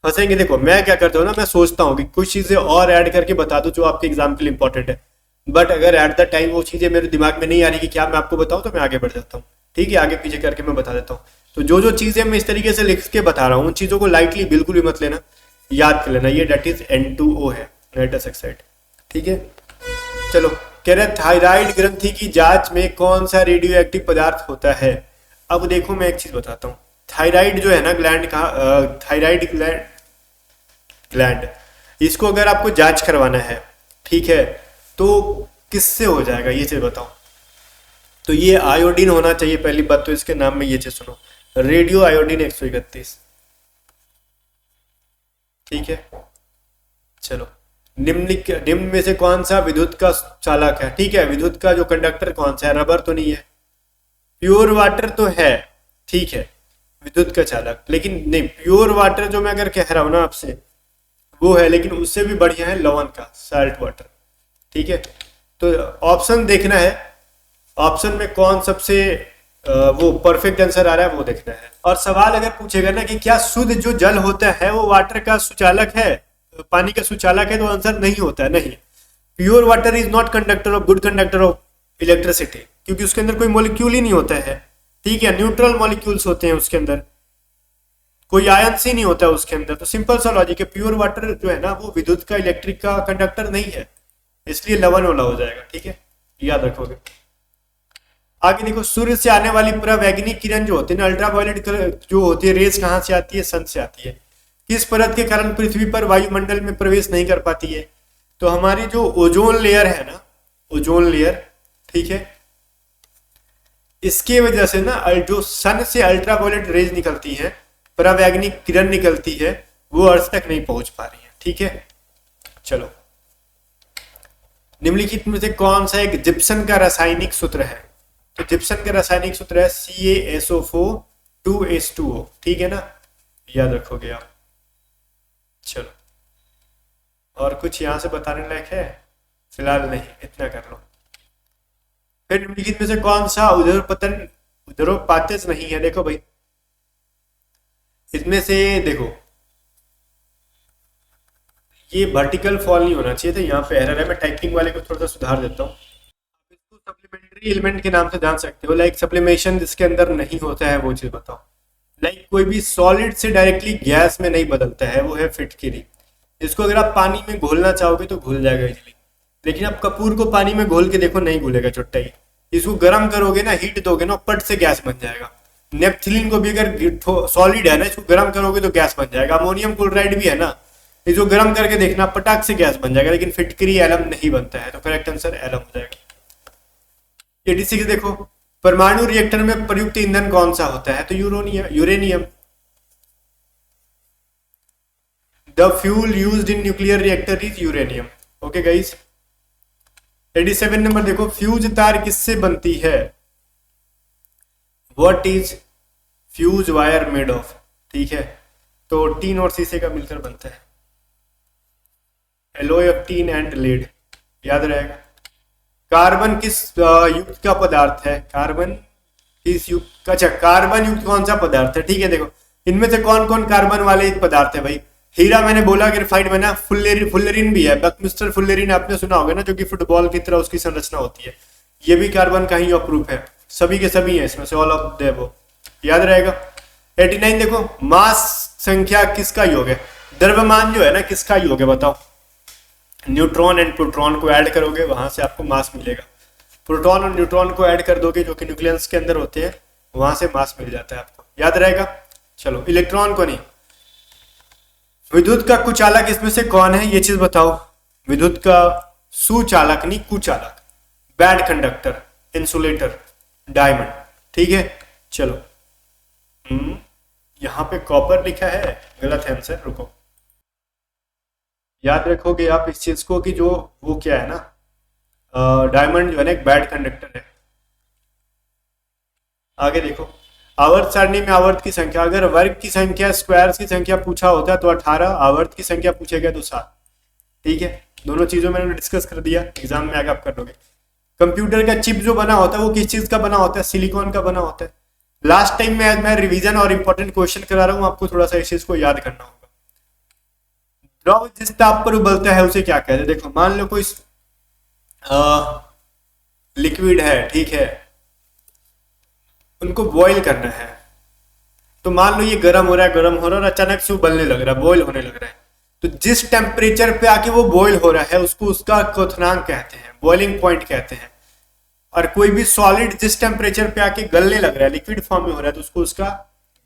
फंसेंगे, देखो मैं क्या करता हूँ ना, मैं सोचता हूँ कि कुछ चीजें और ऐड करके बता दूं जो आपके एग्जाम के लिए इंपॉर्टेंट है, बट अगर एट द टाइम वो चीजें मेरे दिमाग में नहीं आ रही कि क्या मैं आपको बताऊं, तो मैं आगे बढ़ जाता हूँ। ठीक है, आगे पीछे करके मैं बता देता हूँ। तो जो जो चीजें मैं इस तरीके से लिख के बता रहा हूँ, उन चीजों को लाइटली बिल्कुल भी मत लेना, याद कर लेना। ये डेट इज N2O है, नाइट्रस ऑक्साइड। ठीक है, चलो, कह रहे थायराइड ग्रंथि की जांच में कौन सा रेडियो एक्टिव पदार्थ होता है? अब देखो मैं एक चीज बताता हूँ, थायराइड जो है ना ग्लैंड का, थायराइड ग्लैंड, इसको अगर आपको जांच करवाना है, ठीक है, तो किससे हो जाएगा ये चीज बताओ। तो ये आयोडीन होना चाहिए पहली बात तो, इसके नाम में ये चीज सुनो, रेडियो आयोडीन 131, ठीक है। चलो, निम्न में से कौन सा विद्युत का चालक है, ठीक है, विद्युत का जो कंडक्टर कौन सा है, रबर तो नहीं है, प्योर वाटर तो है, ठीक है, विद्युत का चालक, लेकिन नहीं, प्योर वाटर जो मैं अगर कह रहा हूं ना आपसे वो है, लेकिन उससे भी बढ़िया है लवण का, साल्ट वाटर, ठीक है। तो ऑप्शन देखना है, ऑप्शन में कौन सबसे वो परफेक्ट आंसर आ रहा है वो देखना है। और सवाल अगर पूछेगा ना कि क्या शुद्ध जो जल होता है वो वाटर का सुचालक है, पानी का सुचालक है, तो आंसर नहीं होता है, नहीं। Pure water is not conductor of, good conductor of electricity, क्योंकि उसके अंदर कोई मॉलिक्यूल ही नहीं होता है, ठीक है, न्यूट्रल मॉलिक्यूल्स होते हैं उसके अंदर, कोई आयंस ही नहीं होता है उसके अंदर। तो सिंपल सा लॉजिक है, प्योर वाटर जो है ना वो विद्युत का, इलेक्ट्रिक का कंडक्टर नहीं है, इसलिए लवण वाला हो जाएगा, ठीक है, याद रखोगे। आगे देखो, सूर्य से आने वाली परावैंगनी किरण जो होती है ना, अल्ट्रावायलेट जो होती है, रेस कहाँ से आती है, सन से आती है। किस परत के कारण पृथ्वी पर वायुमंडल में प्रवेश नहीं कर पाती है, तो हमारी जो ओजोन लेयर है ना, ओजोन लेयर, ठीक है, इसके वजह से ना जो सन से अल्ट्रावायलेट रेज निकलती है, परावैंगनी किरण निकलती है, वो अर्थ तक नहीं पहुंच पा रही है, ठीक है। चलो, निम्नलिखित में से कौन सा एक जिप्सन का रासायनिक सूत्र है, तो जिप्सन का रासायनिक सूत्र है CaSO4 2H2O, ठीक है ना, याद रखोगे आप। चलो, और कुछ यहां से बताने लायक है, फिलहाल नहीं, इतना कर लो। फिर निम्नलिखित में से कौन सा उदरोपातेज नहीं है, देखो भाई, इसमें से देखो, ये वर्टिकल फॉल नहीं होना चाहिए था, यहाँ पे एरर है, मैं टाइपिंग वाले को थोड़ा सा सुधार देता हूँ। इसको सप्लीमेंट्री एलिमेंट के नाम से जान सकते हो, लाइक सप्लीमेशन जिसके अंदर नहीं होता है वो चीज बताओ। लाइक कोई भी सॉलिड से डायरेक्टली गैस में नहीं बदलता है, वो है फिटकिरी। इसको अगर आप पानी में घोलना चाहोगे तो घुल जाएगा इजीली, लेकिन आप कपूर को पानी में घोल के देखो, नहीं घुलेगा चुट्टा ही। इसको गर्म करोगे ना, हीट दोगे ना, पट से गैस बन जाएगा। नेपथिलीन को भी अगर सॉलिड है ना, इसको गर्म करोगे तो गैस बन जाएगा। अमोनियम क्लोराइड भी है ना, इसको गर्म करके देखना, पटाख से गैस बन जाएगा, लेकिन फिटकरी एलम नहीं बनता है, तो करेक्ट आंसर एलम हो जाएगा। 86 देखो, परमाणु रिएक्टर में प्रयुक्त ईंधन कौन सा होता है, तो uranium. The fuel used in nuclear reactor is uranium, okay guys. 87 number देखो, फ्यूज तार किससे बनती है, what is fuse wire made of, ठीक है, तो टीन और शीशे का मिलकर बनता है, alloy of tin and lead, याद रहेगा। कार्बन किस युक्त का पदार्थ है, कार्बन किस युक्त, अच्छा कार्बन युक्त कौन सा पदार्थ है, ठीक है। देखो, इनमें से कौन कौन कार्बन वाले पदार्थ है भाई, हीरा मैंने बोला ग्रेफाइट में ना, फुल्लेरिन भी है, बकमिस्टर फुल्लेरिन आपने सुना होगा ना, जो कि फुटबॉल की तरह उसकी संरचना होती है, ये भी कार्बन का ही प्रूफ है, सभी के सभी है इसमें से, ऑल ऑफ द अबव, याद रहेगा। 89 देखो, मास संख्या किसका योग है, द्रव्यमान जो है ना किसका योग है बताओ। न्यूट्रॉन एंड प्रोटॉन को ऐड करोगे, वहां से आपको मास मिलेगा। प्रोटॉन और न्यूट्रॉन को ऐड कर दोगे, जो कि न्यूक्लियस के अंदर होते हैं, वहां से मास मिल जाता है आपको, याद रहेगा। चलो, इलेक्ट्रॉन को नहीं। विद्युत का कुचालक इसमें से कौन है, ये चीज बताओ। विद्युत का सुचालक नहीं, कुचालक, बैड कंडक्टर, इंसुलेटर, डायमंड, ठीक है। चलो, यहां पे कॉपर लिखा है, गलत है आंसर, रुको। याद रखोगे आप इस चीज को कि जो वो क्या है ना, डायमंड जो है ना एक बैड कंडक्टर है। आगे देखो, आवर्त सारणी में आवर्त की संख्या, अगर वर्ग की संख्या स्क्वायर्स की संख्या पूछा होता है तो 18, आवर्त की संख्या पूछेगा तो 7, ठीक है। दोनों चीजों में मैंने डिस्कस कर दिया, एग्जाम में आगे आप कर लोगे। कंप्यूटर का चिप जो बना होता है वो किस चीज का बना होता है, सिलिकॉन का बना होता है। लास्ट टाइम मैं रिवीजन और इंपॉर्टेंट क्वेश्चन करा रहा हूं, आपको थोड़ा सा इस चीज को याद करना होगा। द्रव जिस ताप पर उबलता है उसे क्या कहते हैं, देखो मान लो कोई लिक्विड है, ठीक है, उनको बॉईल करना है, तो मान लो ये गर्म हो रहा है और अचानक से उबलने लग रहा है, बॉईल होने लग रहा है, तो जिस टेम्परेचर पे आके वो बॉईल हो रहा है उसको उसका क्वथनांक कहते हैं, बॉइलिंग पॉइंट कहते हैं। और कोई भी सॉलिड जिस टेम्परेचर पे आके गलने लग रहा है, लिक्विड फॉर्म में हो रहा है, तो उसको उसका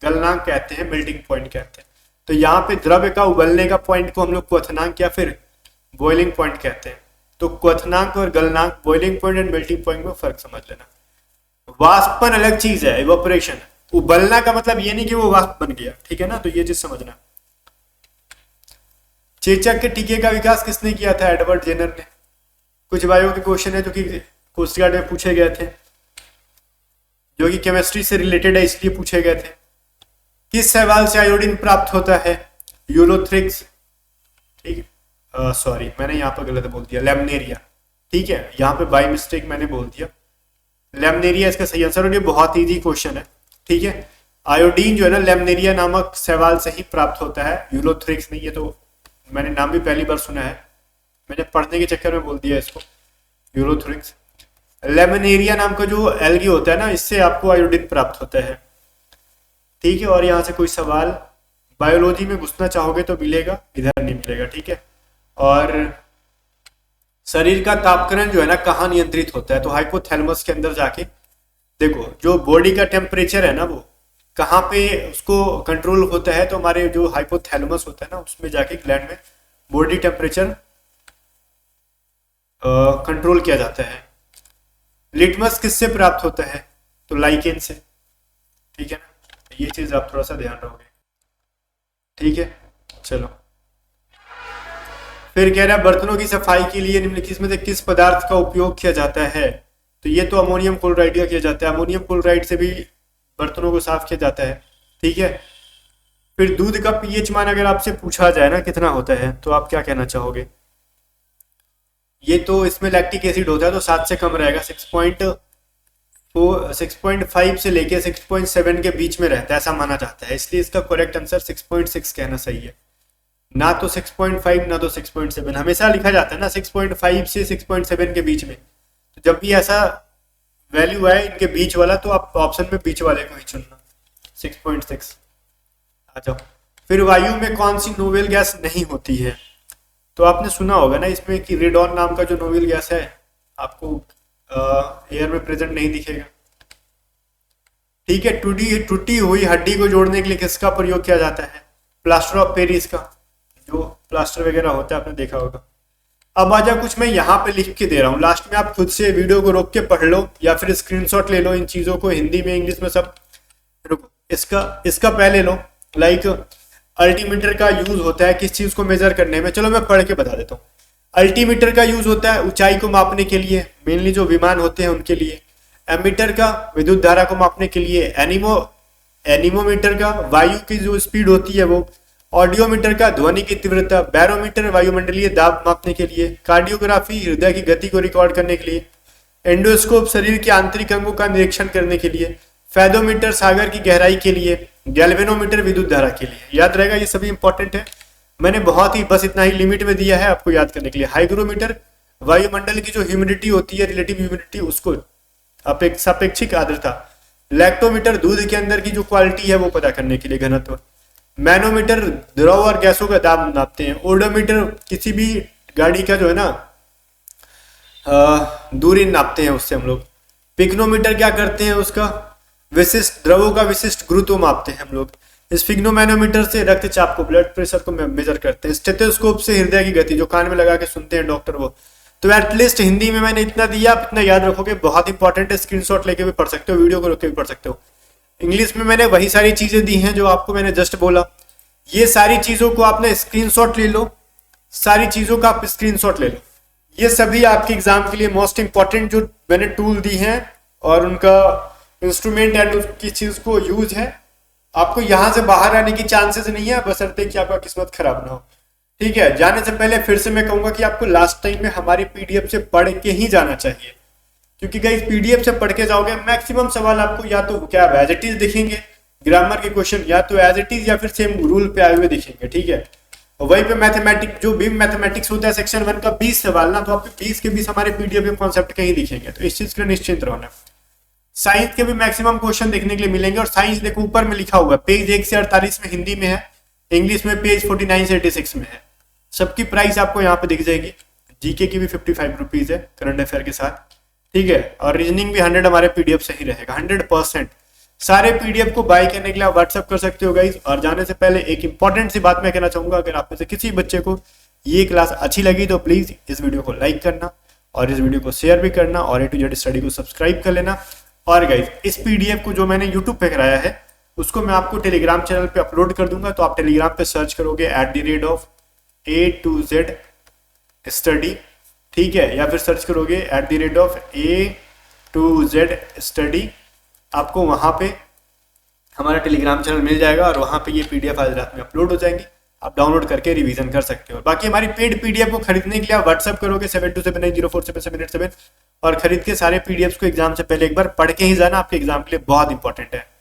गलनांक कहते हैं, मेल्टिंग पॉइंट कहते हैं। तो यहाँ पे द्रव्य का उबलने का पॉइंट को हम लोग क्वथनांक या फिर बॉइलिंग पॉइंट कहते हैं। तो क्वथनांक और गलनांक, boiling point and melting point में फर्क समझ लेना। वाष्पन अलग चीज है, इवोपरेशन। उबलना का मतलब ये नहीं कि वो वाष्प बन गया, ठीक है ना, तो ये चीज समझना। चेचक के टीके का विकास किसने किया था? एडवर्ड जेनर ने। कुछ बायो के क्वेश्चन है जो कि कोस्ट गार्ड में पूछे गए थे, जो कि केमिस्ट्री से रिलेटेड है, इसलिए पूछे गए थे। किस शैवाल से आयोडीन प्राप्त होता है? यूलोथ्रिक्स, ठीक है, सॉरी मैंने यहाँ पर गलत बोल दिया, लेमनेरिया, ठीक है, यहाँ पे बाय मिस्टेक मैंने बोल दिया लेमनेरिया इसका सही आंसर। और ये बहुत ईजी क्वेश्चन है, ठीक है। आयोडीन जो है ना लेमनेरिया नामक शैवाल से ही प्राप्त होता है, यूलोथ्रिक्स नहीं। ये तो मैंने नाम भी पहली बार सुना है, मैंने पढ़ने के चक्कर में बोल दिया इसको, यूलोथ्रिक्स। लेमनेरिया नाम का जो एल्गी होता है ना, इससे आपको आयोडीन प्राप्त होता है, ठीक है। और यहाँ से कोई सवाल बायोलॉजी में घुसना चाहोगे तो मिलेगा, इधर नहीं मिलेगा, ठीक है। और शरीर का तापक्रम जो है ना कहाँ नियंत्रित होता है? तो हाइपोथैलेमस के अंदर जाके देखो, जो बॉडी का टेम्परेचर है ना वो कहाँ पे उसको कंट्रोल होता है? तो हमारे जो हाइपोथैलेमस होता है ना उसमें जाके ग्लैंड में बॉडी टेम्परेचर कंट्रोल किया जाता है। लिटमस किससे प्राप्त होता है? तो लाइकेन से, ठीक है ना। ये चीज आप थोड़ा सा ध्यान रखोगे, ठीक है। चलो फिर कह रहा है बर्तनों की सफाई के लिए निम्नलिखित में से किस पदार्थ का उपयोग किया जाता है? तो ये तो अमोनियम क्लोराइड का किया जाता है, अमोनियम क्लोराइड से भी बर्तनों को साफ किया जाता है, ठीक है। फिर दूध का पीएच मान अगर आपसे पूछा जाए ना कितना होता है, तो आप क्या कहना चाहोगे? ये तो इसमें लैक्टिक एसिड होता है तो 7 से कम रहेगा, 6.5 से लेके 6.7 के बीच में रहता है ऐसा माना जाता है, इसलिए इसका करेक्ट आंसर 6.6 कहना सही है, ना तो 6.5 ना तो 6.7। हमेशा लिखा जाता है ना 6.5 से 6.7 के बीच में, तो जब भी ऐसा वैल्यू आए इनके बीच वाला तो आप ऑप्शन में बीच वाले को ही चुनना, 6.6 आ जाओ। फिर वायु में कौन सी नोबेल गैस नहीं होती है? तो आपने सुना होगा ना इसमें कि रेडॉन नाम का जो नोबेल गैस है आपको एयर में प्रेजेंट नहीं दिखेगा, ठीक है। टूटी हुई हड्डी को जोड़ने के लिए किसका प्रयोग किया जाता है? प्लास्टर ऑफ पेरिस का, जो प्लास्टर वगैरह होता है आपने देखा होगा। अब आजा कुछ मैं यहाँ पे लिख के दे रहा हूँ, लास्ट में आप खुद से वीडियो को रोक के पढ़ लो या फिर स्क्रीनशॉट ले लो इन चीजों को, हिंदी में इंग्लिश में सब। रुको, इसका पहले लो। लाइक अल्टीमीटर का यूज होता है किस चीज को मेजर करने में? चलो मैं पढ़ के बता देता हूँ। अल्टीमीटर का यूज होता है ऊंचाई को मापने के लिए, मेनली जो विमान होते हैं उनके लिए। एमीटर का विद्युत धारा को मापने के लिए। एनीमोमीटर का वायु की जो स्पीड होती है वो। ऑडियोमीटर का ध्वनि की तीव्रता। बैरोमीटर वायुमंडलीय दाब मापने के लिए। कार्डियोग्राफी हृदय की गति को रिकॉर्ड करने के लिए। एंडोस्कोप शरीर के आंतरिक अंगों का निरीक्षण करने के लिए। फेदोमीटर सागर की गहराई के लिए। गैल्वेनोमीटर विद्युत धारा के लिए। याद रहेगा, ये सभी इंपॉर्टेंट है, मैंने बहुत ही बस इतना ही लिमिट में दिया है आपको याद करने के लिए। हाइग्रोमीटर वायुमंडल की जो ह्यूमिडिटी होती है, रिलेटिव ह्यूमिडिटी, उसको सापेक्षिक आर्द्रता। लैक्टोमीटर दूध के अंदर की जो क्वालिटी है वो पता करने के लिए, घनत्व। मैनोमीटर द्रव और गैसों का दाब नापते हैं। ओडोमीटर किसी भी गाड़ी का जो है ना दूरी नापते हैं उससे हम लोग। पिग्नोमीटर क्या करते हैं, उसका विशिष्ट द्रवों का विशिष्ट गुरुत्व मापते हैं हम लोग। स्फिग्नोमैनोमीटर से रक्तचाप को, ब्लड प्रेशर को मेजर करते हैं। स्टेथोस्कोप से हृदय की गति, जो कान में लगा के सुनते हैं डॉक्टर वो। तो एटलीस्ट हिंदी में मैंने इतना दिया, आप इतना याद रखोगे, बहुत इंपॉर्टेंट है। स्क्रीनशॉट लेके भी पढ़ सकते हो, वीडियो को रोक के भी पढ़ सकते हो। इंग्लिश में मैंने वही सारी चीजें दी हैं जो आपको मैंने जस्ट बोला। ये सारी चीजों को आपने स्क्रीनशॉट ले लो, सारी चीजों का आप स्क्रीनशॉट ले लो। ये सभी आपके एग्जाम के लिए मोस्ट इंपॉर्टेंट जो मैंने टूल दी हैं और उनका इंस्ट्रूमेंट एंड उसकी चीज को यूज है। आपको यहां से बाहर आने की चांसेस नहीं है, बशर्ते कि आपका किस्मत खराब ना हो, ठीक है। जाने से पहले फिर से मैं कहूंगा कि आपको लास्ट टाइम में हमारी पीडीएफ से पढ़ के ही जाना चाहिए, क्योंकि गाइस पीडीएफ से पढ़ के जाओगे मैक्सिमम सवाल आपको या तो क्या एज इट इज दिखेंगे, ग्रामर के क्वेश्चन या तो एज इट इज या फिर सेम रूल पे आए हुए दिखेंगे, ठीक है। और वहीं पे मैथमेटिक्स, जो भी मैथमेटिक्स होता है सेक्शन 1 का 20 सवाल ना, तो आपको 20 के 20 हमारे पीडीएफ में कॉन्सेप्ट कहीं दिखेंगे, तो इस चीज के निश्चिंत रहना। साइंस के भी मैक्सिमम क्वेश्चन देखने के लिए मिलेंगे। और साइंस देखो ऊपर में लिखा हुआ है, पेज 1 से 48 में हिंदी में है, इंग्लिश में पेज 49 से 86 में है। सबकी प्राइस आपको यहाँ पे दिख जाएगी। जीके की भी 55 रुपीज है करंट अफेयर के साथ, ठीक है। और रीजनिंग भी 100 हमारे पीडीएफ से ही रहेगा, 100%। सारे पीडीएफ को बाय करने के लिए आप व्हाट्सअप कर सकते हो गाइज। और जाने से पहले एक इंपॉर्टेंट सी बात मैं कहना चाहूंगा, अगर आप में से किसी बच्चे को ये क्लास अच्छी लगी तो प्लीज इस वीडियो को लाइक करना और इस वीडियो को शेयर भी करना और A to Z स्टडी को सब्सक्राइब कर लेना। और गाइज इस पीडीएफ को जो मैंने यूट्यूब पे कराया है उसको मैं आपको टेलीग्राम चैनल पे अपलोड कर दूंगा, तो आप टेलीग्राम पे सर्च करोगे @A to Z स्टडी, ठीक है, या फिर सर्च करोगे @A to Z स्टडी, आपको वहां पे हमारा टेलीग्राम चैनल मिल जाएगा और वहां पे ये पीडीएफ आज रात में अपलोड हो जाएंगे, आप डाउनलोड करके रिवीजन कर सकते हो। बाकी हमारी पेड पीडीएफ को खरीदने के लिए आप व्हाट्सअप करोगे 7279047787 और खरीद के सारे पीडीएफ को एग्जाम से पहले एक बार पढ़ के ही जाना, आपके एग्जाम के लिए बहुत इंपॉर्टेंट है।